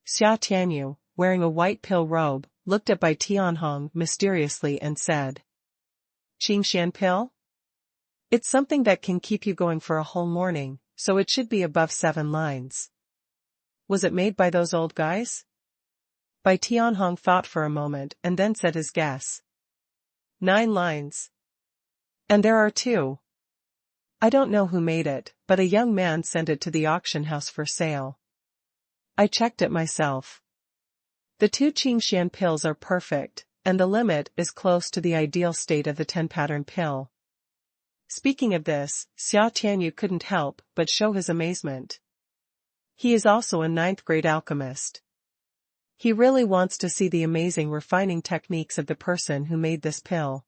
Xia Tianyu, wearing a white pill robe, looked at Bai Tianhong mysteriously and said. Qingxian pill? It's something that can keep you going for a whole morning, so it should be above 7 lines. Was it made by those old guys? Bai Tianhong thought for a moment and then said his guess. 9 lines. And there are 2. I don't know who made it, but a young man sent it to the auction house for sale. I checked it myself. The 2 Qingxian pills are perfect, and the limit is close to the ideal state of the 10-pattern pill. Speaking of this, Xia Tianyu couldn't help but show his amazement. He is also a 9th-grade alchemist. He really wants to see the amazing refining techniques of the person who made this pill.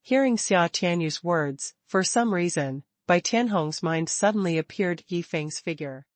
Hearing Xia Tianyu's words, for some reason, Bai Tianhong's mind suddenly appeared Yi Feng's figure.